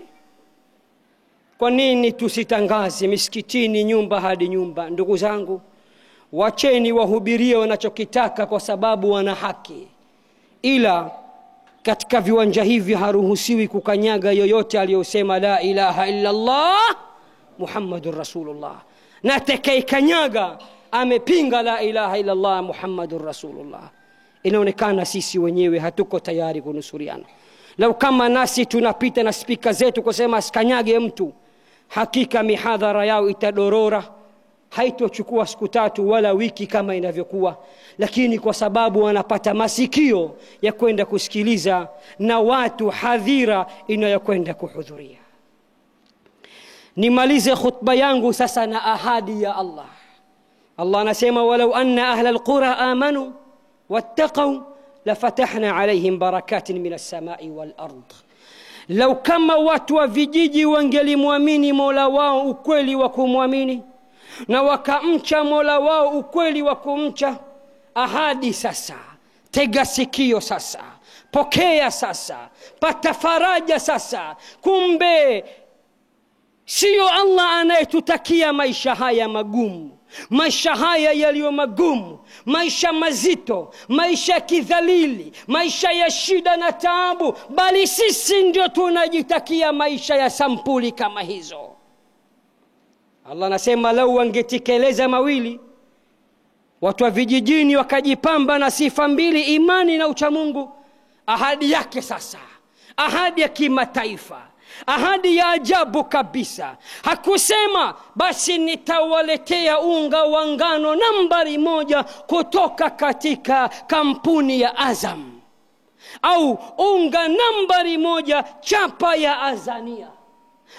Kwa nini tusitangaze misikitini, nyumba hadi nyumba? Ndugu zangu, wacheni wahubirie wanachokitaka kwa sababu wana haki, ila katika viwanja hivi haruhusiwi kukanyaga yoyote aliyosema la ilaha illa Allah Muhammadur Rasulullah, na atakayekanyaga amepinga la ilaha illa Allah Muhammadur Rasulullah. Inaonekana sisi wenyewe hatuko tayari kunusuriana. Lau kama nasi tunapita na spika zetu kusema asikanyage mtu, hakika mihadhara yao itadorora, haitochukua siku 3 wala wiki kama inavyokuwa. Lakini kwa sababu wanapata masikio ya kwenda kusikiliza na watu hadhira inayokwenda kuhudhuria. Nimalize khutba yangu sasa na ahadi ya Allah. Allah anasema, walau anna ahla alqura amanu wattaqu lafatahna alayhim barakatin minas samai wal ard. Lau kama watu wa vijiji wangelimwamini Mola wao ukweli wa kumwamini na wakamcha Mola wao ukweli wa kumcha, ahadi sasa, tega sikio sasa, pokea sasa, pata faraja sasa. Kumbe sio Allah anayetutakia maisha haya magumu, maisha haya yaliyo magumu, maisha mazito, maisha kidhalili, maisha ya shida na taabu, bali sisi ndio tunajitakia maisha ya sampuli kama hizo. Allah anasema, lau wangetekeleza mawili, watu wa vijijini wakajipamba na sifa mbili, imani na uchamungu, ahadi yake sasa, ahadi ya kimataifa, ahadi ya ajabu kabisa. Hakusema basi nitawaletea unga wa ngano nambari 1 kutoka katika kampuni ya Azam, au unga nambari 1 chapa ya Azania,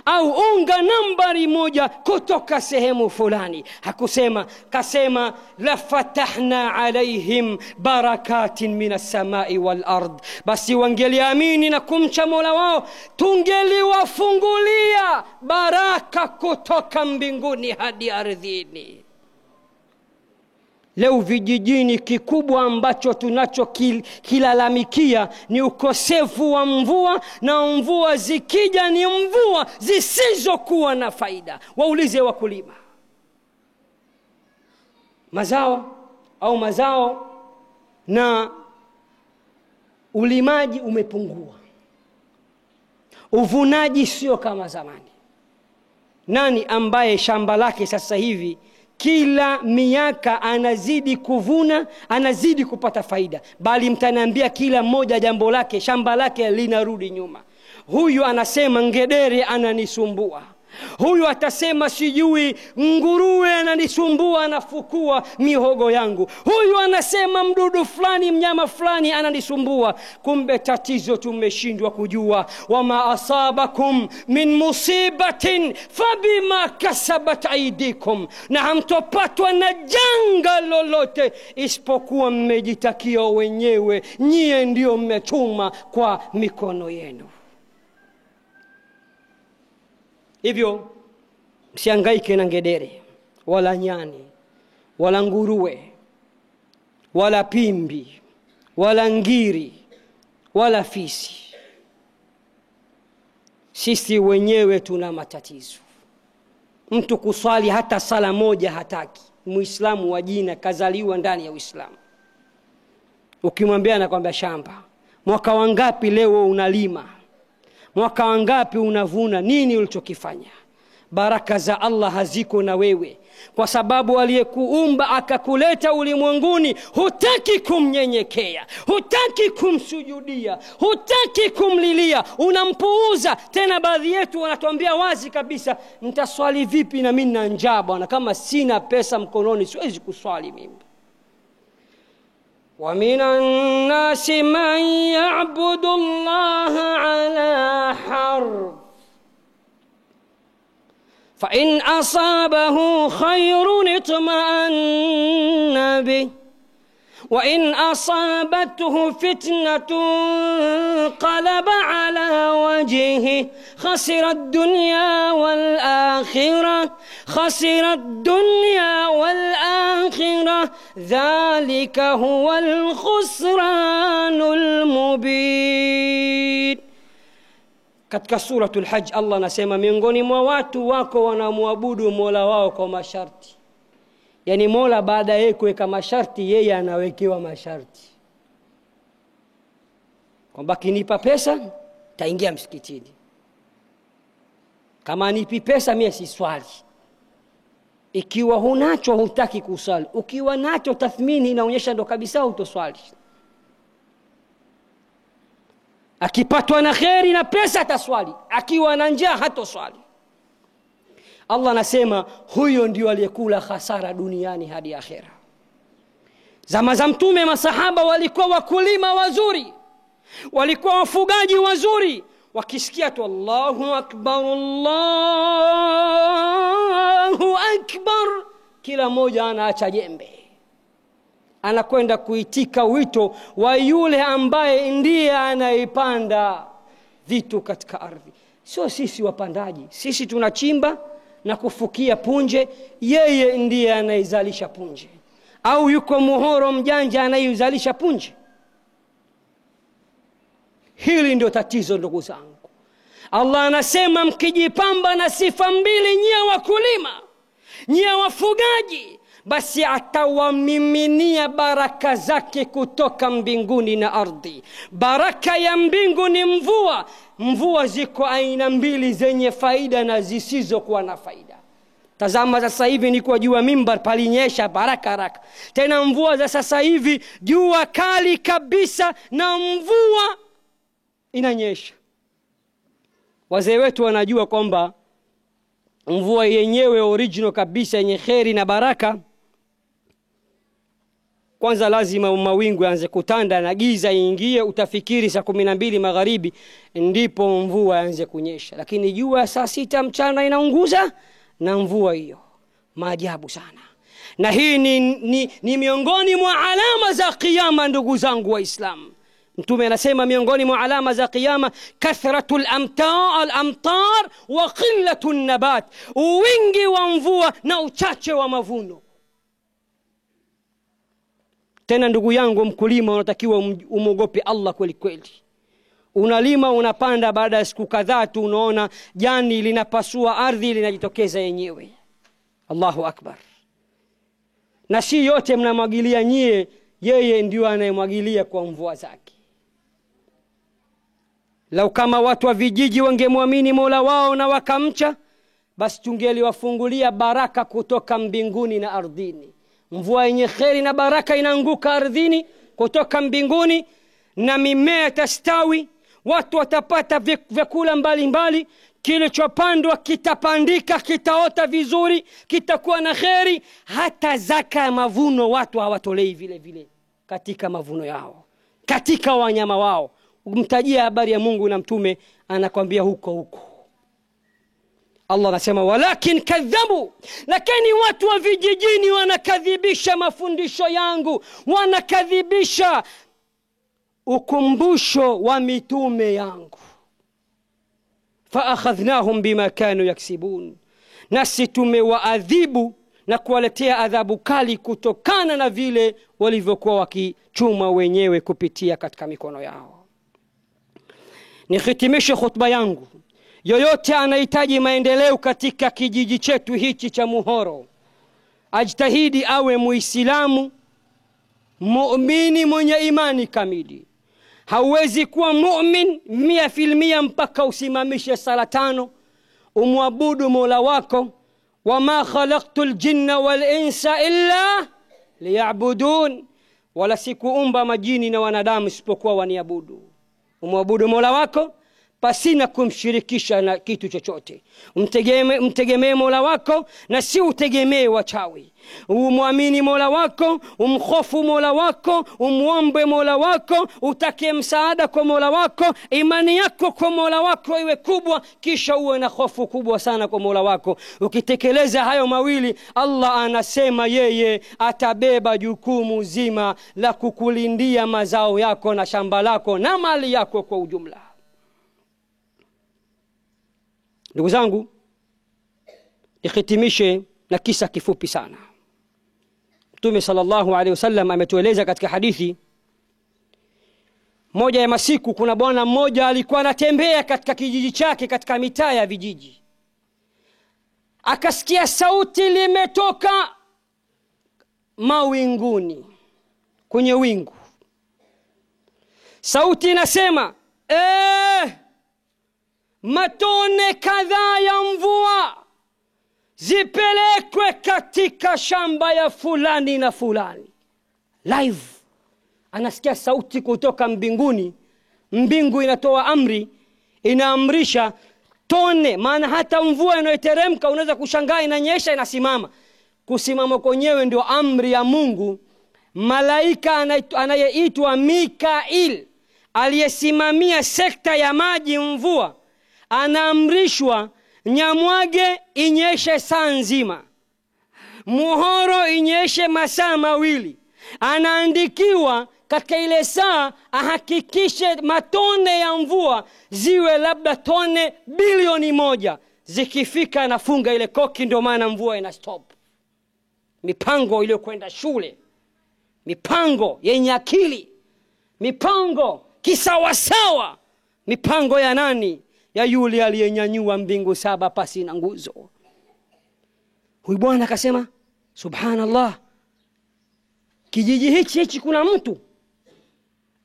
au unga nambari 1 kutoka sehemu fulani. Hakusema, kasema la fatahna alaihim barakatin minas samai wal ard. Basi wangeliamini na kumcha Mola wao, tungeliwafungulia baraka kutoka mbinguni hadi ardhini. Leo vijijini kikubwa ambacho tunachokilalamikia ni ukosefu wa mvua, na mvua zikija ni mvua zisizokuwa na faida. Waulize wakulima, mazao na ulimaji umepungua, uvunaji sio kama zamani. Nani ambaye shamba lake sasa hivi kila miaka anazidi kuvuna, anazidi kupata faida? Bali mtaniambia kila mmoja jambo lake, shamba lake linarudi nyuma. huyu anasema ngedere ananisumbua, huyu atasema sijui nguruwe ananisumbua anafukua mihogo yangu, huyu anasema mdudu fulani mnyama fulani ananisumbua. Kumbe tatizo tumeshindwa kujua. Wama asabakum min musibatin fabima kasabat aidikum, na hamtopatwa na janga lolote isipokuwa mmejitakia wenyewe, nyie ndio mmetuma kwa mikono yenu. Hivyo msihangaike na ngedere wala nyani wala nguruwe wala pimbi wala ngiri wala fisi. Sisi wenyewe tuna matatizo. Mtu kuswali hata sala moja hataki, Muislamu wa jina, kazaliwa ndani ya Uislamu. Ukimwambia anakuambia shamba. Mwaka wangapi leo unalima? Mwaka wangapi unavuna? Nini ulichokifanya? Baraka za Allah haziko na wewe, kwa sababu aliyekuumba akakuleta ulimwenguni hutaki kumnyenyekea, hutaki kumsujudia, hutaki kumlilia, unampuuza. Tena baadhi yetu wanatuambia wazi kabisa, nitaswali vipi na mimi na njaa bwana, kama sina pesa mkononi siwezi kuswali mimi. ومن الناس من يعبد الله على حرف فإن أصابه خير اطمأن به وإن أصابته فتنة قلب على وجهه خسر الدنيا والآخرة ذلك هو الخسران المبين. Katika suratul Hajj Allah anasema miongoni mwa watu wako wanamwabudu Mola wao kwa masharti. Yani Mola baada ya kuweka masharti, yeye anawekewa masharti. Kwamba kinipa pesa taingia msikitini, kama nipi pesa mimi siswali. Ikiwa hunacho hutaki kusali, ukiwa nacho tathmini inaonyesha ndo kabisa utoswali. Akipatwa na kheri na pesa ataswali, akiwa na njaa hatoswali. Allah anasema huyo ndio aliyekula hasara duniani hadi akhera. Zama za Mtume masahaba walikuwa wakulima wazuri, walikuwa wafugaji wazuri. Wakisikia tu Allahu akbar Allahu akbar, kila mmoja anaacha jembe, anakwenda kuitika wito wa yule ambaye ndiye anaipanda vitu katika ardhi. Sio sisi wapandaji, sisi tunachimba na kufukia punje, yeye ndiye anaizalisha punje. Au yuko muhoro mjanja anaizalisha punje? Hili ndio tatizo ndugu zangu. Allah anasema mkijipamba na sifa mbili, nyie wakulima, nyie wafugaji, basi atawamiminia baraka zake kutoka mbinguni na ardhi. Baraka ya mbingu ni mvua. Mvua ziko aina mbili, zenye faida na zisizokuwa na faida. Tazama sasa hivi niko juu ya mimbar, palinyesha baraka haraka. Tena mvua za sasa hivi jua kali kabisa na mvua inanyesha. Wazee wetu wanajua kwamba mvua yenyewe original kabisa yenye kheri na baraka, kwanza lazima mawingu yaanze kutanda na giza iingie, utafikiri saa 12 magharibi ndipo mvua yaanze kunyesha. Lakini jua saa 6 mchana inaunguza na mvua hiyo. Maajabu sana. Na hii ni miongoni mwa alama za kiyama ndugu zangu Waislamu. Mtume anasema miongoni mwa alama za kiyama kathratul amtar wa qillatul nabat, wingi wa mvua na uchache wa mavuno. Tena ndugu yangu mkulima, unatakiwa umogope Allah kweli kweli. Unalima, unapanda, baada ya siku kadhaa tu unaona jani linapasua ardhi, linajitokeza yenyewe. Allahu akbar. Na si yote mnamwagilia nyie, yeye ndio anayemwagilia kwa mvua zake. Lau kama watu wa vijiji wangemwamini Mola wao na wakamcha, basi tungeliwafungulia baraka kutoka mbinguni na ardhini. Mvua yenye kheri na baraka inaanguka ardhini kutoka mbinguni, na mimea tastawi, watu watapata vyakula mbalimbali, kilichopandwa kitapandika, kitaota vizuri, kitakuwa na kheri. Hata zaka ya mavuno watu hawatolei vile vile katika mavuno yao, katika wanyama wao. Umtajia habari ya Mungu na mtume anakwambia huko. Allah anasema walakin kadhabu, lakini watu wa vijijini wanakadhibisha mafundisho yangu, wanakadhibisha ukumbusho wa mitume yangu. Fa akhadhnahum bima kanu yaksibun, nasi tumewaadhibu na kuwaletea adhabu kali kutokana na vile walivyokuwa wakichuma wenyewe kupitia katika mikono yao. Nihitimishe khutba yangu. Yoyote anahitaji maendeleo katika kijiji chetu hichi cha Muhoro, ajitahidi awe Muislamu muumini mwenye imani kamili. Hauwezi kuwa mu'min 100% mpaka usimamishe sala 5, umwabudu Mola wako. Wama khalaqtul jinna wal insa illa liya'budun, wala sikuumba majini na wanadamu isipokuwa waniabudu. Umwabudu Mola wako pasina kumshirikisha na kitu chochote. Mtegemee Mola wako na si utegemee wachawi. Umwamini Mola wako, umkhofu Mola wako, umuombe Mola wako, utake msaada kwa Mola wako. Imani yako kwa Mola wako iwe kubwa, kisha uwe na hofu kubwa sana kwa Mola wako. Ukitekeleza hayo mawili, Allah anasema yeye atabeba jukumu zima la kukulindia mazao yako na shamba lako na mali yako kwa ujumla. Ndugu zangu, nihitimishe na kisa kifupi sana. Mtume sallallahu alaihi wasallam ametueleza katika hadithi moja ya masiku, kuna bwana mmoja alikuwa anatembea katika kijiji chake, katika mitaa ya vijiji. Akasikia sauti limetoka mawinguni, kwenye wingu. Sauti inasema, matone kadhaa ya mvua zipelekwe katika shamba ya fulani na fulani. Live anasikia sauti kutoka mbinguni. Mbingu inatoa amri, inaamrisha tone. Maana hata mvua inayoteremka unaweza kushangaa inanyesha inasimama. Kusimama kwenyewe ndio amri ya Mungu. Malaika anayeitwa Mikail, aliyesimamia sekta ya maji, mvua, anaamrishwa Nyamwage inyeshe saa nzima, Muhoro inyeshe masaa 2. Anaandikiwa katika ile saa ahakikishe matone ya mvua ziwe labda tone bilioni 1. Zikifika anafunga ile koki, ndio maana mvua ina stop. Mipango iliyokwenda shule, mipango yenye akili, mipango kisawasawa. Mipango ya nani? Ya yule aliyenyanyua mbingu 7 pasi na nguzo. Huyu bwana akasema, subhanallah, kijiji hichi kuna mtu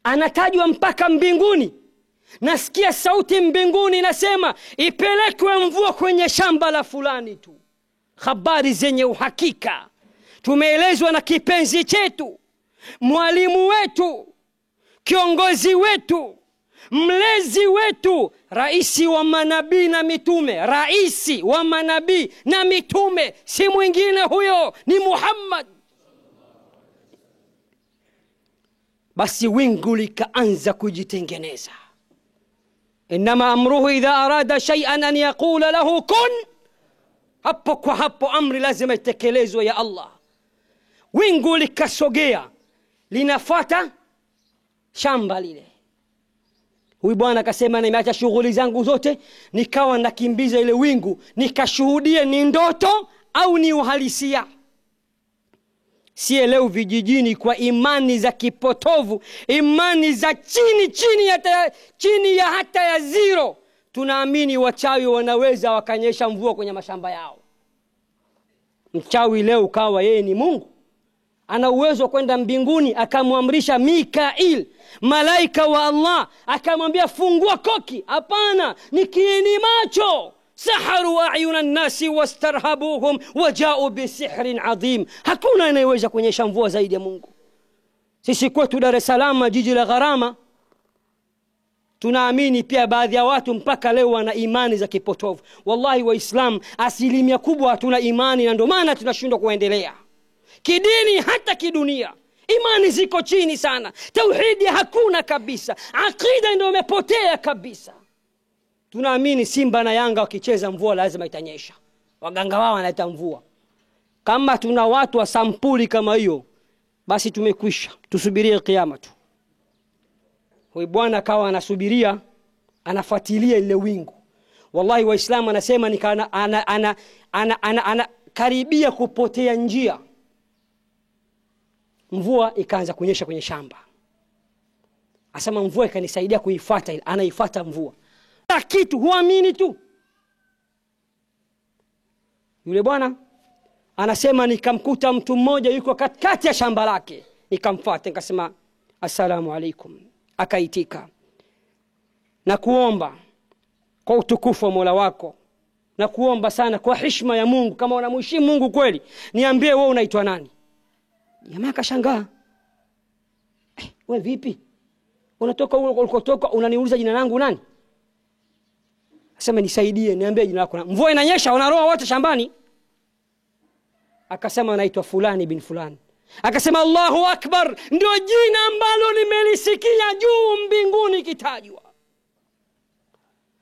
anatajwa mpaka mbinguni. Nasikia sauti mbinguni nasema ipelekwe mvua kwenye shamba la fulani tu. Habari zenye uhakika. Tumeelezwa na kipenzi chetu, mwalimu wetu, kiongozi wetu, mlezi wetu, raisi wa manabii na mitume. Raisi wa manabii na mitume si mwingine, huyo ni Muhammad. Basi wingu likaanza kujitengeneza. Inama amruhu idha arada shay'an an yaqula lahu kun. Hapo kwa hapo amri lazima itekelezwe ya Allah. Wingu likasogea, linafuata shamba lile. Huyu bwana akasema, nimeacha shughuli zangu zote, nikawa nakimbiza ile wingu, nikashuhudie ni ndoto au ni uhalisia. Sielewi vijijini kwa imani za kipotovu, imani za chini ya hata ya 0, tunaamini wachawi wanaweza wakanyesha mvua kwenye mashamba yao. Mchawi leo kawa yeye ni Mungu, ana uwezo kwenda mbinguni akamwamrisha Mikail, malaika wa Allah, akamwambia fungua koki. Hapana, ni kiini macho. Saharu a'yuna an-nasi wastarhabuhum waja'u bisihrin adhim. Hakuna anayeweza kunyesha mvua zaidi ya Mungu. Sisi kwetu Dar es Salaam, jiji la gharama, Tunaamini pia baadhi ya watu mpaka leo wana imani za kipotovu. Wallahi Waislamu asilimia kubwa hatuna imani, na ndio maana tunashindwa kuendelea kidini hata kidunia. Imani ziko chini sana, tauhidi hakuna kabisa, akida ndio imepotea kabisa. Tunaamini Simba na Yanga wakicheza mvua lazima itanyesha, waganga wao wanaita mvua. Kama tuna watu wa sampuli kama hiyo, basi tumekwisha, tusubirie kiyama tu. Huyu bwana akawa anasubiria, anafuatilia ile wingu. Wallahi Waislamu anasema nikana ana karibia kupotea njia, mvua ikaanza kunyesha kwenye shamba. Asema mvua ikanisaidia kuifuata, anaifuata mvua. Kila kitu huamini tu. Yule bwana anasema nikamkuta mtu mmoja yuko katikati ya shamba lake, nikamfuata, nikasema assalamu alaikum. Akaitika, na kuomba kwa utukufu wa Mola wako, na kuomba sana kwa heshima ya Mungu, kama unamheshimu Mungu kweli, niambie wewe unaitwa nani? Jamaa akashangaa, wewe vipi? Unatoka ulikotoka unaniuliza jina langu nani? Asema nisaidie, niambie jina lako. Mvua inanyesha, wanaroa wote shambani. Akasema naitwa fulani bin fulani. Akasema Allahu Akbar, ndio jina ambalo nimelisikia juu mbinguni kitajwa.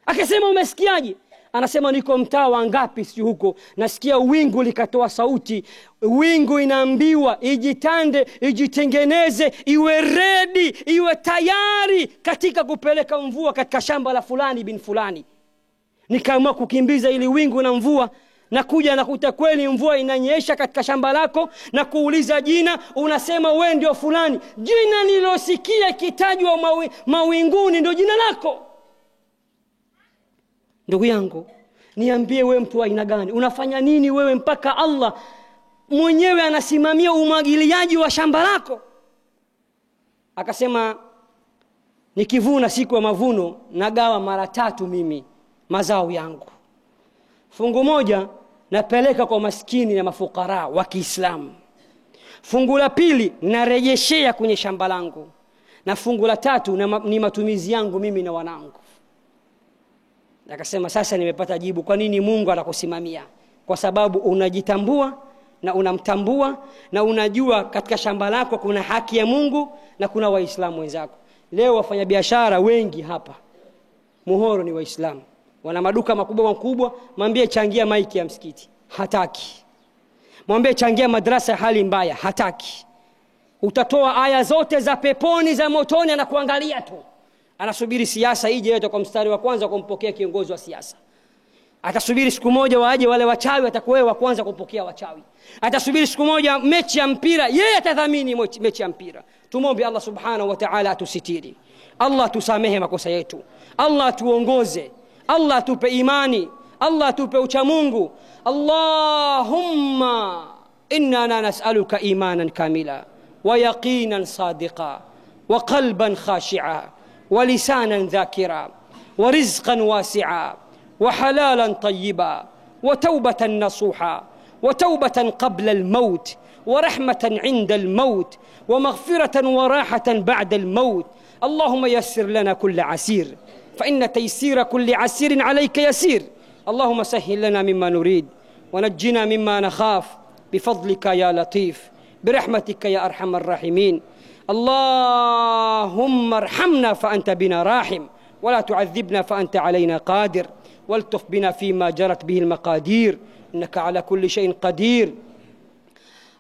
Akasema umesikiaje? Anasema niko mtaa wa ngapi si huko, nasikia wingu likatoa sauti. Wingu inaambiwa ijitande, ijitengeneze, iwe ready, iwe tayari katika kupeleka mvua katika shamba la fulani bin fulani. Nikaamua kukimbiza ili wingu na mvua, na kuja nakuta kweli mvua inanyesha katika shamba lako, na kuuliza jina, unasema wewe ndio fulani. Jina nilosikia kitajwa mawinguni ndio jina lako. Ndugu yangu, niambie wewe mtu wa aina gani? Unafanya nini wewe mpaka Allah mwenyewe anasimamia umwagiliaji wa shamba lako? Akasema nikivuna siku ya mavuno nagawa mara 3 mimi mazao yangu. Fungu moja napeleka kwa maskini na mafukara wa Kiislamu. Fungu la pili narejeshea kwenye shamba langu. Na fungu la 3 ni matumizi yangu mimi na wanangu. Akasema sasa nimepata jibu kwa nini Mungu anakusimamia. Kwa sababu unajitambua na unamtambua, na unajua katika shamba lako kuna haki ya Mungu na kuna Waislamu wenzako. Leo wafanyabiashara wengi hapa Muhoro ni Waislamu, wana maduka makubwa. Mwambie changia maiki ya msikiti, hataki. Mwambie changia madrasa hali mbaya, hataki. Utatoa aya zote za peponi za motoni, anakuangalia tu. Anasubiri siasa ije yote kwa mstari wa kwanza kumpokea kiongozi wa siasa. Atasubiri siku moja waje wale wachawi, atakuwa wa kwanza kupokea wachawi. Atasubiri siku moja mechi ya mpira, yeye atadhamini mechi ya mpira. Tumombe Allah subhanahu wa ta'ala atusitiri. Allah tusamehe makosa yetu. Allah tuongoze. Allah tupe imani. Allah tupe ucha Mungu. Allahumma inna nas'aluka imanan kamila wa yaqinan sadiqa wa qalban khashi'a wa lisanan dhakira wa rizqan wasi'a wa halalan tayyiba wa tawbatan nasuha wa tawbatan qabla al-maut wa rahmatan 'inda al-maut wa maghfiratan wa rahatan ba'da al-maut. اللهم يسر لنا كل عسير فإن تيسير كل عسير عليك يسير. اللهم سهل لنا مما نريد ونجنا مما نخاف بفضلك يا لطيف برحمتك يا أرحم الراحمين. اللهم ارحمنا فأنت بنا راحم ولا تعذبنا فأنت علينا قادر والتف بنا فيما جرت به المقادير إنك على كل شيء قدير.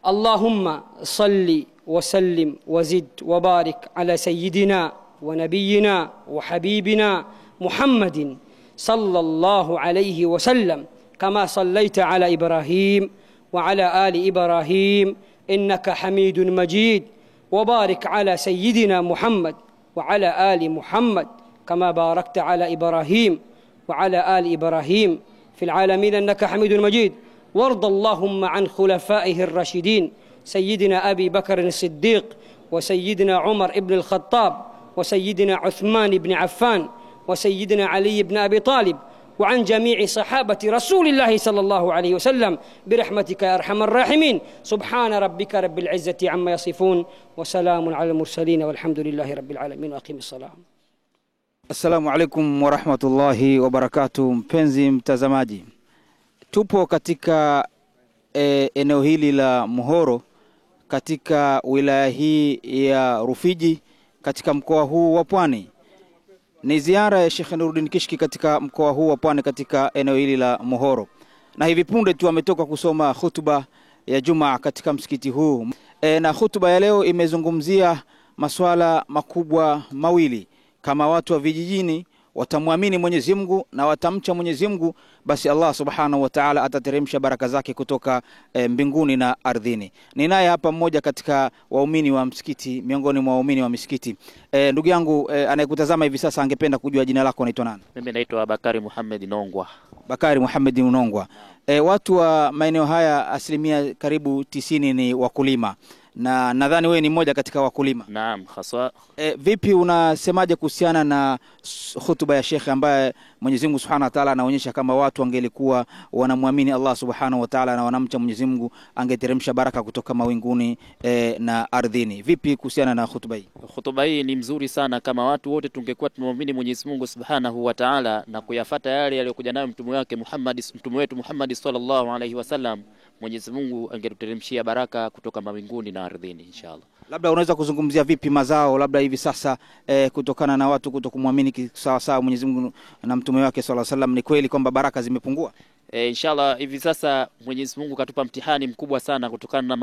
اللهم صل وسلم وزد وبارك على سيدنا ونبينا وحبيبنا محمد صلى الله عليه وسلم كما صليت على إبراهيم وعلى آل إبراهيم إنك حميد مجيد. وبارك على سيدنا محمد وعلى آل محمد كما باركت على إبراهيم وعلى آل إبراهيم في العالمين إنك حميد مجيد. وارض اللهم عن خلفائه الراشدين سيدنا أبي بكر الصديق وسيدنا عمر ابن الخطاب وسيدنا عثمان بن عفان وسيدنا علي بن أبي طالب وعن جميع صحابة رسول الله صلى الله عليه وسلم برحمتك يا أرحم الراحمين. سبحان ربك رب العزة عما يصفون وسلام على المرسلين والحمد لله رب العالمين وأقيم الصلاة. Assalamu alaikum warahmatullahi wabarakatuh. Mpenzi mtazamaji, tupo katika eneo hili la Muhoro katika wilaya hii ya Rufiji katika mkoa huu wa Pwani. Ni ziara ya Sheikh Nuruddin Kishki katika mkoa huu wa Pwani katika eneo hili la Muhoro, na hivi punde tu ametoka kusoma hutuba ya Jumaa katika msikiti huu. Na hutuba ya leo imezungumzia masuala makubwa mawili. Kama watu wa vijijini watamwamini Mwenyezi Mungu na watamcha Mwenyezi Mungu, basi Allah Subhanahu wa Ta'ala atateremsha baraka zake kutoka mbinguni na ardhini. Ninaye hapa mmoja katika waumini wa msikiti, miongoni mwa waumini wa msikiti. Ndugu yangu anayekutazama hivi sasa angependa kujua jina lako, unaitwa nani? Mimi naitwa Bakari Muhammad Nongwa. Bakari Muhammad Nongwa. Watu wa maeneo haya asilimia karibu 90 ni wakulima, na nadhani wewe ni mmoja katika wakulima. Naam, haswa. Vipi unasemaje kuhusiana na hutuba ya Sheikh ambaye Mwenyezi Mungu Subhanahu wa Ta'ala anaonyesha kama watu wangelikuwa wanamwamini Allah Subhanahu wa Ta'ala na wanamcha Mwenyezi Mungu angeteremsha baraka kutoka mawinguni na ardhini? Vipi kuhusiana na hutuba hii? Hutuba hii ni mzuri sana. Kama watu wote tungekuwa tunamwamini Mwenyezi Mungu Subhanahu wa Ta'ala na kuyafuata yale aliyokuja nayo mtume wetu Muhammad sallallahu alaihi wasallam, Mwenyezi Mungu angetuteremshia baraka kutoka mawinguni na ardhini inshallah. Labda unaweza kuzungumzia vipi mazao labda hivi sasa kutokana na watu kutokumwamini sawa sawa Mwenyezi Mungu na mtume wake sallallahu alaihi wasallam? Ni kweli kwamba baraka zimepungua? Inshallah hivi sasa Mwenyezi Mungu katupa mtihani mkubwa sana kutokana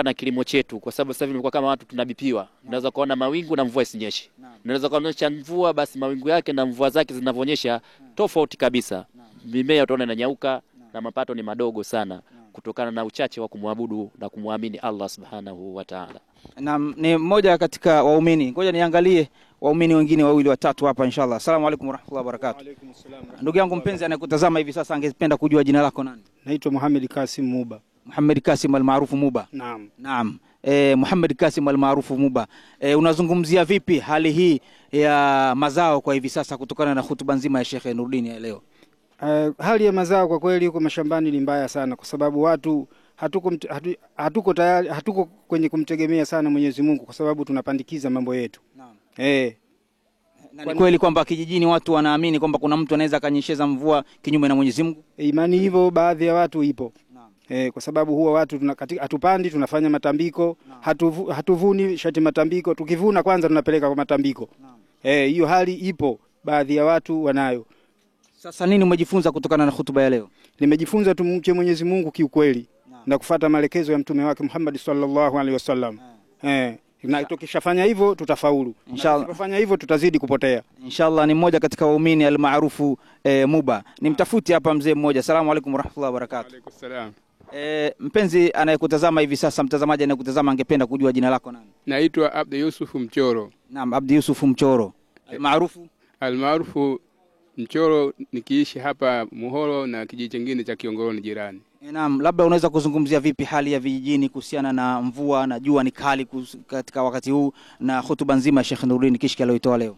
na kilimo chetu, kwa sababu sasa hivi imekuwa kama watu tunabipiwa. Unaweza kuona mawingu na mvua isinyeshe. Unaweza kuonyesha mvua, basi mawingu yake na mvua zake zinavyoonyesha tofauti kabisa. Mimea utaona inanyauka na mapato ni madogo sana kutokana na uchache wa kumwabudu na kumwamini Allah Subhanahu wa Ta'ala. Na ni mmoja katika waumini. Ngoja niangalie waumini wengine wawili watatu hapa inshallah. Asalamu alaykum warahmatullahi wabarakatuh. Wa alaykum assalam. Ndugu yangu mpenzi anayekutazama hivi sasa angependa kujua jina lako nani? Naitwa Muhammad Kasim Muba. Muhammad Kasim almaarufu Muba. Naam. Naam. Muhammad Kasim almaarufu Muba. Unazungumzia vipi hali hii ya mazao kwa hivi sasa kutokana na hutuba nzima ya Sheikh Nuruddin ya leo? Hali ya mazao kwa kweli huko mashambani ni mbaya sana, kwa sababu watu hatuko kwenye kumtegemea sana Mwenyezi Mungu, kwa sababu tunapandikiza mambo yetu. Naam. Na ni kweli kwamba kijijini watu wanaamini kwamba kuna mtu anaweza akanyesheza mvua kinyume na Mwenyezi Mungu? Imani hivyo baadhi ya watu ipo. Naam. Kwa sababu huwa watu hatupandi, tunafanya matambiko. Hatuvuni shati matambiko, tukivuna kwanza tunapeleka kwa matambiko. Hiyo hali ipo, baadhi ya watu wanayo. Sasa nini umejifunza kutokana na hutuba ya leo? Nimejifunza tumche Mwenyezi Mungu kiukweli na kufuata maelekezo ya mtume wake Muhammad sallallahu alaihi wasallam. Na tukishafanya hivyo tutafaulu. Inshallah. Tukifanya hivyo tutazidi kupotea. Inshallah. Ni mmoja katika waumini almaarufu Muba. Nimtafuti hapa mzee mmoja. Asalamu alaykum warahmatullahi wabarakatuh. Wa alaykum salaam. Mpenzi anayekutazama hivi sasa, mtazamaji anayekutazama angependa kujua jina lako nani? Naitwa Abdi Yusuf Mchoro. Naam, Abdi Yusuf Mchoro. Almaarufu Mchoro, nikiishi hapa Muhoro na kijiji kingine cha Kiongoroni jirani. Naam, labda unaweza kuzungumzia vipi hali ya vijijini kuhusiana na mvua na jua ni kali katika wakati huu na hutuba nzima ya Sheikh Nuruddin Kishki aliyoitoa leo?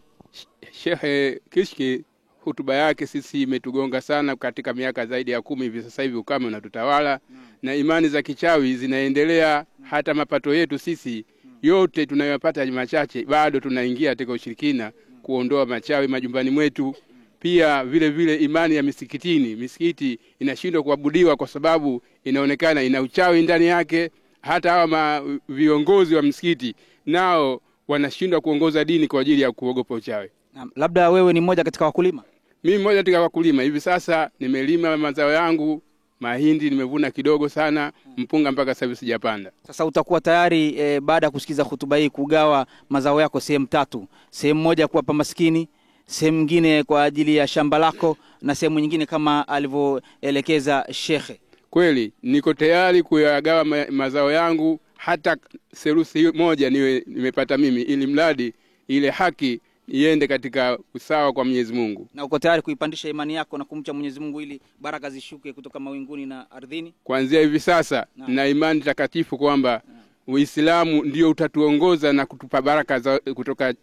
Sheikh Kishki hutuba yake sisi imetugonga sana katika miaka zaidi ya 10 hivi sasa hivi ukame unatutawala na imani za kichawi zinaendelea. Hata mapato yetu sisi yote tunayopata machache, bado tunaingia katika ushirikina kuondoa machawi majumbani mwetu. Pia vile vile imani ya misikiti inashindwa kuabudiwa kwa sababu inaonekana ina uchawi ndani yake. Hata hawa viongozi wa msikiti nao wanashindwa kuongoza dini kwa ajili ya kuogopa uchawi. Labda wewe ni mmoja katika wakulima? Mimi mmoja katika wakulima. Hivi sasa nimelima mazao yangu, mahindi nimevuna kidogo sana, mpunga mpaka sasa sijapanda. Sasa utakuwa tayari baada ya kusikiza hutuba hii kugawa mazao yako sehemu 3. Sehemu moja kuwapa maskini, sehemu nyingine kwa ajili ya shamba lako, na sehemu nyingine kama alivyoelekeza shekhe? Kweli niko tayari kuyagawa mazao yangu, hata serusi moja nimepata mimi, ili mradi ile haki iende katika usawa kwa Mwenyezi Mungu. Na uko tayari kuipandisha imani yako na kumcha Mwenyezi Mungu ili baraka zishuke kutoka mawinguni na ardhini? Kuanzia hivi sasa na imani takatifu kwamba Uislamu ndio utatuongoza na kutupa baraka kutoka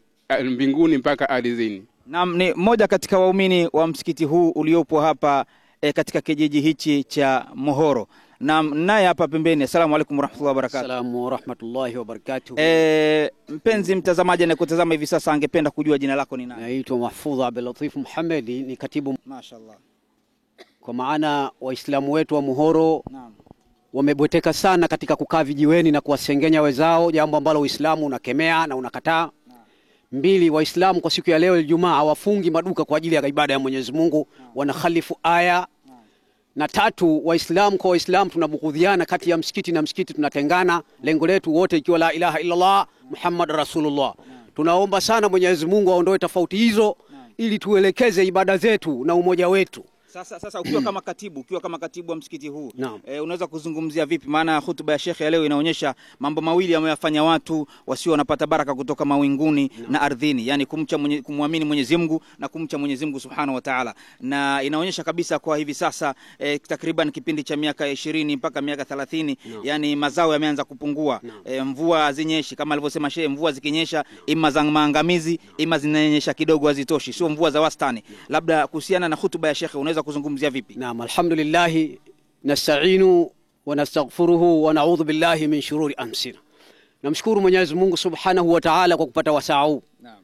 mbinguni mpaka ardhini. Naam, ni mmoja katika waumini wa msikiti huu uliopo hapa katika kijiji hichi cha Muhoro. Na naye hapa pembeni. Asalamu alaykum warahmatullahi wabarakatuh. Assalamu warahmatullahi wabarakatuh. Mpenzi mtazamaji anayekutazama hivi sasa angependa kujua jina lako ni nani? Naitwa Mahfudh Abdul Latif Muhammad, ni katibu. Mashaallah. Kwa maana Waislamu wetu wa Muhoro Naam. wamebweteka sana katika kukaa vijiweni na kuwasengenya wenzao, jambo ambalo Uislamu unakemea na unakataa. Mbili, Waislamu kwa siku ya leo Ijumaa hawafungi maduka kwa ajili ya ibada ya Mwenyezi Mungu, wanakhalifu aya. Na tatu, Waislamu kwa Waislamu tunabugudhiana, kati ya msikiti na msikiti tunatengana, lengo letu wote ikiwa la ilaha illallah Muhammad Rasulullah. Tunaomba sana Mwenyezi Mungu aondoe tofauti hizo ili tuelekeze ibada zetu na umoja wetu. Sasa ukiwa kama katibu wa msikiti huu, unaweza kuzungumzia vipi? Maana hutuba ya Sheikh ya leo inaonyesha mambo mawili ameyafanya watu wasio wanapata baraka kutoka mawinguni na ardhini, yani kumwamini Mwenyezi Mungu na kumcha Mwenyezi Mungu Subhanahu wa Ta'ala. Na inaonyesha kabisa kwa hivi sasa takriban kipindi cha miaka 20 mpaka miaka 30, yani mazao yameanza kupungua. Mvua hazinyeshi kama alivyosema Sheikh, mvua zikinyesha ima za maangamizi, ima zinanyesha kidogo hazitoshi, sio mvua za wastani. Labda kuhusiana na hutuba ya Sheikh unaweza kuzungumzia vipi? Naam, alhamdulillah nasta'inu wa nastaghfiruhu wa na'udhu billahi min shururi anfusina. Namshukuru Mwenyezi Mungu Subhanahu wa Ta'ala kwa kupata wasaa huu. Naam.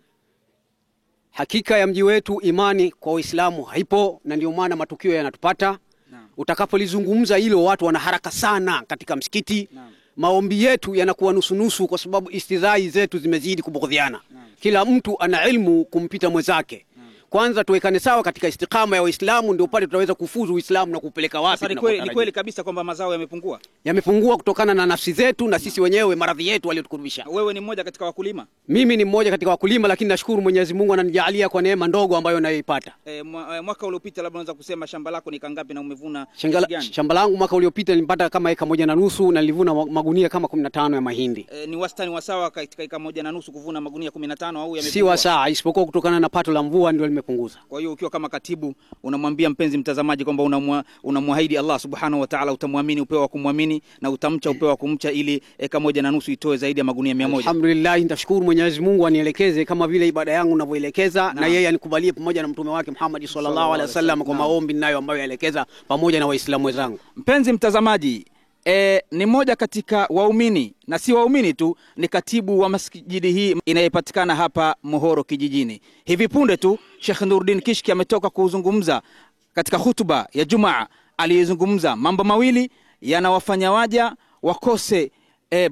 Hakika ya mji wetu imani kwa Uislamu haipo, na ndio maana matukio yanatupata. Naam. Utakapolizungumza hilo watu wana haraka sana katika msikiti. Naam. Maombi yetu yanakuwa nusu kwa sababu istidhai zetu zimezidi kubugudhiana. Kila mtu ana ilmu kumpita mwenzake. Kwanza tuwekane sawa katika istiqama ya Uislamu, ndio pale tutaweza kufuzu Uislamu na kupeleka wapi. Ni kweli kabisa kwamba mazao yamepungua. Yamepungua kutokana na nafsi zetu na sisi wenyewe maradhi yetu waliotukurubisha. Wewe ni mmoja katika wakulima? Mimi ni mmoja katika wakulima, lakini nashukuru Mwenyezi Mungu ananijalia kwa neema ndogo ambayo nayoipata. Mwaka uliopita labda unaweza kusema shamba lako ni kangapi na umevuna gani? Shamba langu mwaka uliopita nilipata kama eka 1.5 na nilivuna magunia kama 15 ya mahindi. Ni wastani wa sawa katika eka 1.5 kuvuna magunia 15 au yamepungua? Si wa sawa, isipokuwa kutokana na pato la mvua ndio limepunguza. Kwa hiyo ukiwa kama katibu unamwambia mpenzi mtazamaji kwamba unamwahidi Allah Subhanahu wa Ta'ala utamwamini upeo wa kumwamini na utamcha upeo wa kumcha, ili eka 1.5 itoe zaidi ya magunia 100. Alhamdulillah, nitashukuru Mwenyezi Mungu anielekeze kama vile ibada yangu ninavyoelekeza, na yeye anikubalie pamoja na mtume wake Muhammad sallallahu alaihi wasallam kwa maombi ninayo ambayo yaelekeza pamoja na Waislamu wenzangu. Mpenzi mtazamaji, ni moja katika waumini na si waumini tu, ni katibu wa masjidi hii inayopatikana hapa Muhoro kijijini. Hivi punde tu Sheikh Nuruddin Kishki ametoka kuzungumza katika hutuba ya Jumaa. Aliyezungumza mambo mawili yanawafanya waja wakose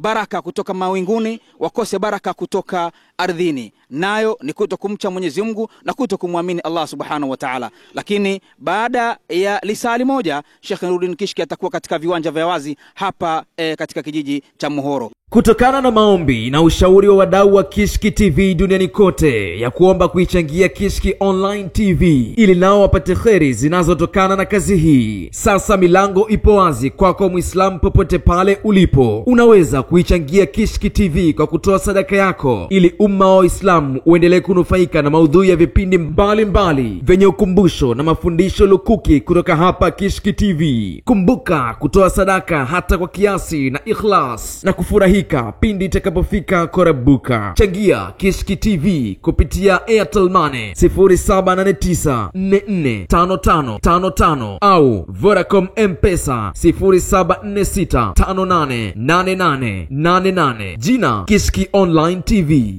baraka kutoka mawinguni, wakose baraka kutoka ardhini, nayo ni kutokumcha Mwenyezi Mungu na kutokumwamini Allah Subhanahu wa Ta'ala. Lakini baada ya lisali moja Sheikh Nuruddin Kishki atakuwa katika viwanja vya wazi hapa katika kijiji cha Muhoro. Kutokana na maombi na ushauri wa wadau wa Kishki TV duniani kote ya kuomba kuichangia Kishki Online TV ili nao wapate kheri zinazotokana na kazi hii, sasa milango ipo wazi kwako Muislamu popote pale ulipo. Unaweza kuichangia Kishki TV kwa kutoa sadaka yako ili umma wa Uislamu uendelee kunufaika na maudhui ya vipindi mbalimbali vyenye ukumbusho na mafundisho lukuki kutoka hapa Kishki TV. Kumbuka kutoa sadaka hata kwa kiasi na ikhlas na kufurahi pindi itakapofika korabuka. Changia Kishki TV kupitia Airtel Money 0789445555 au Vodacom M-Pesa 0746588888. Jina Kishki Online TV.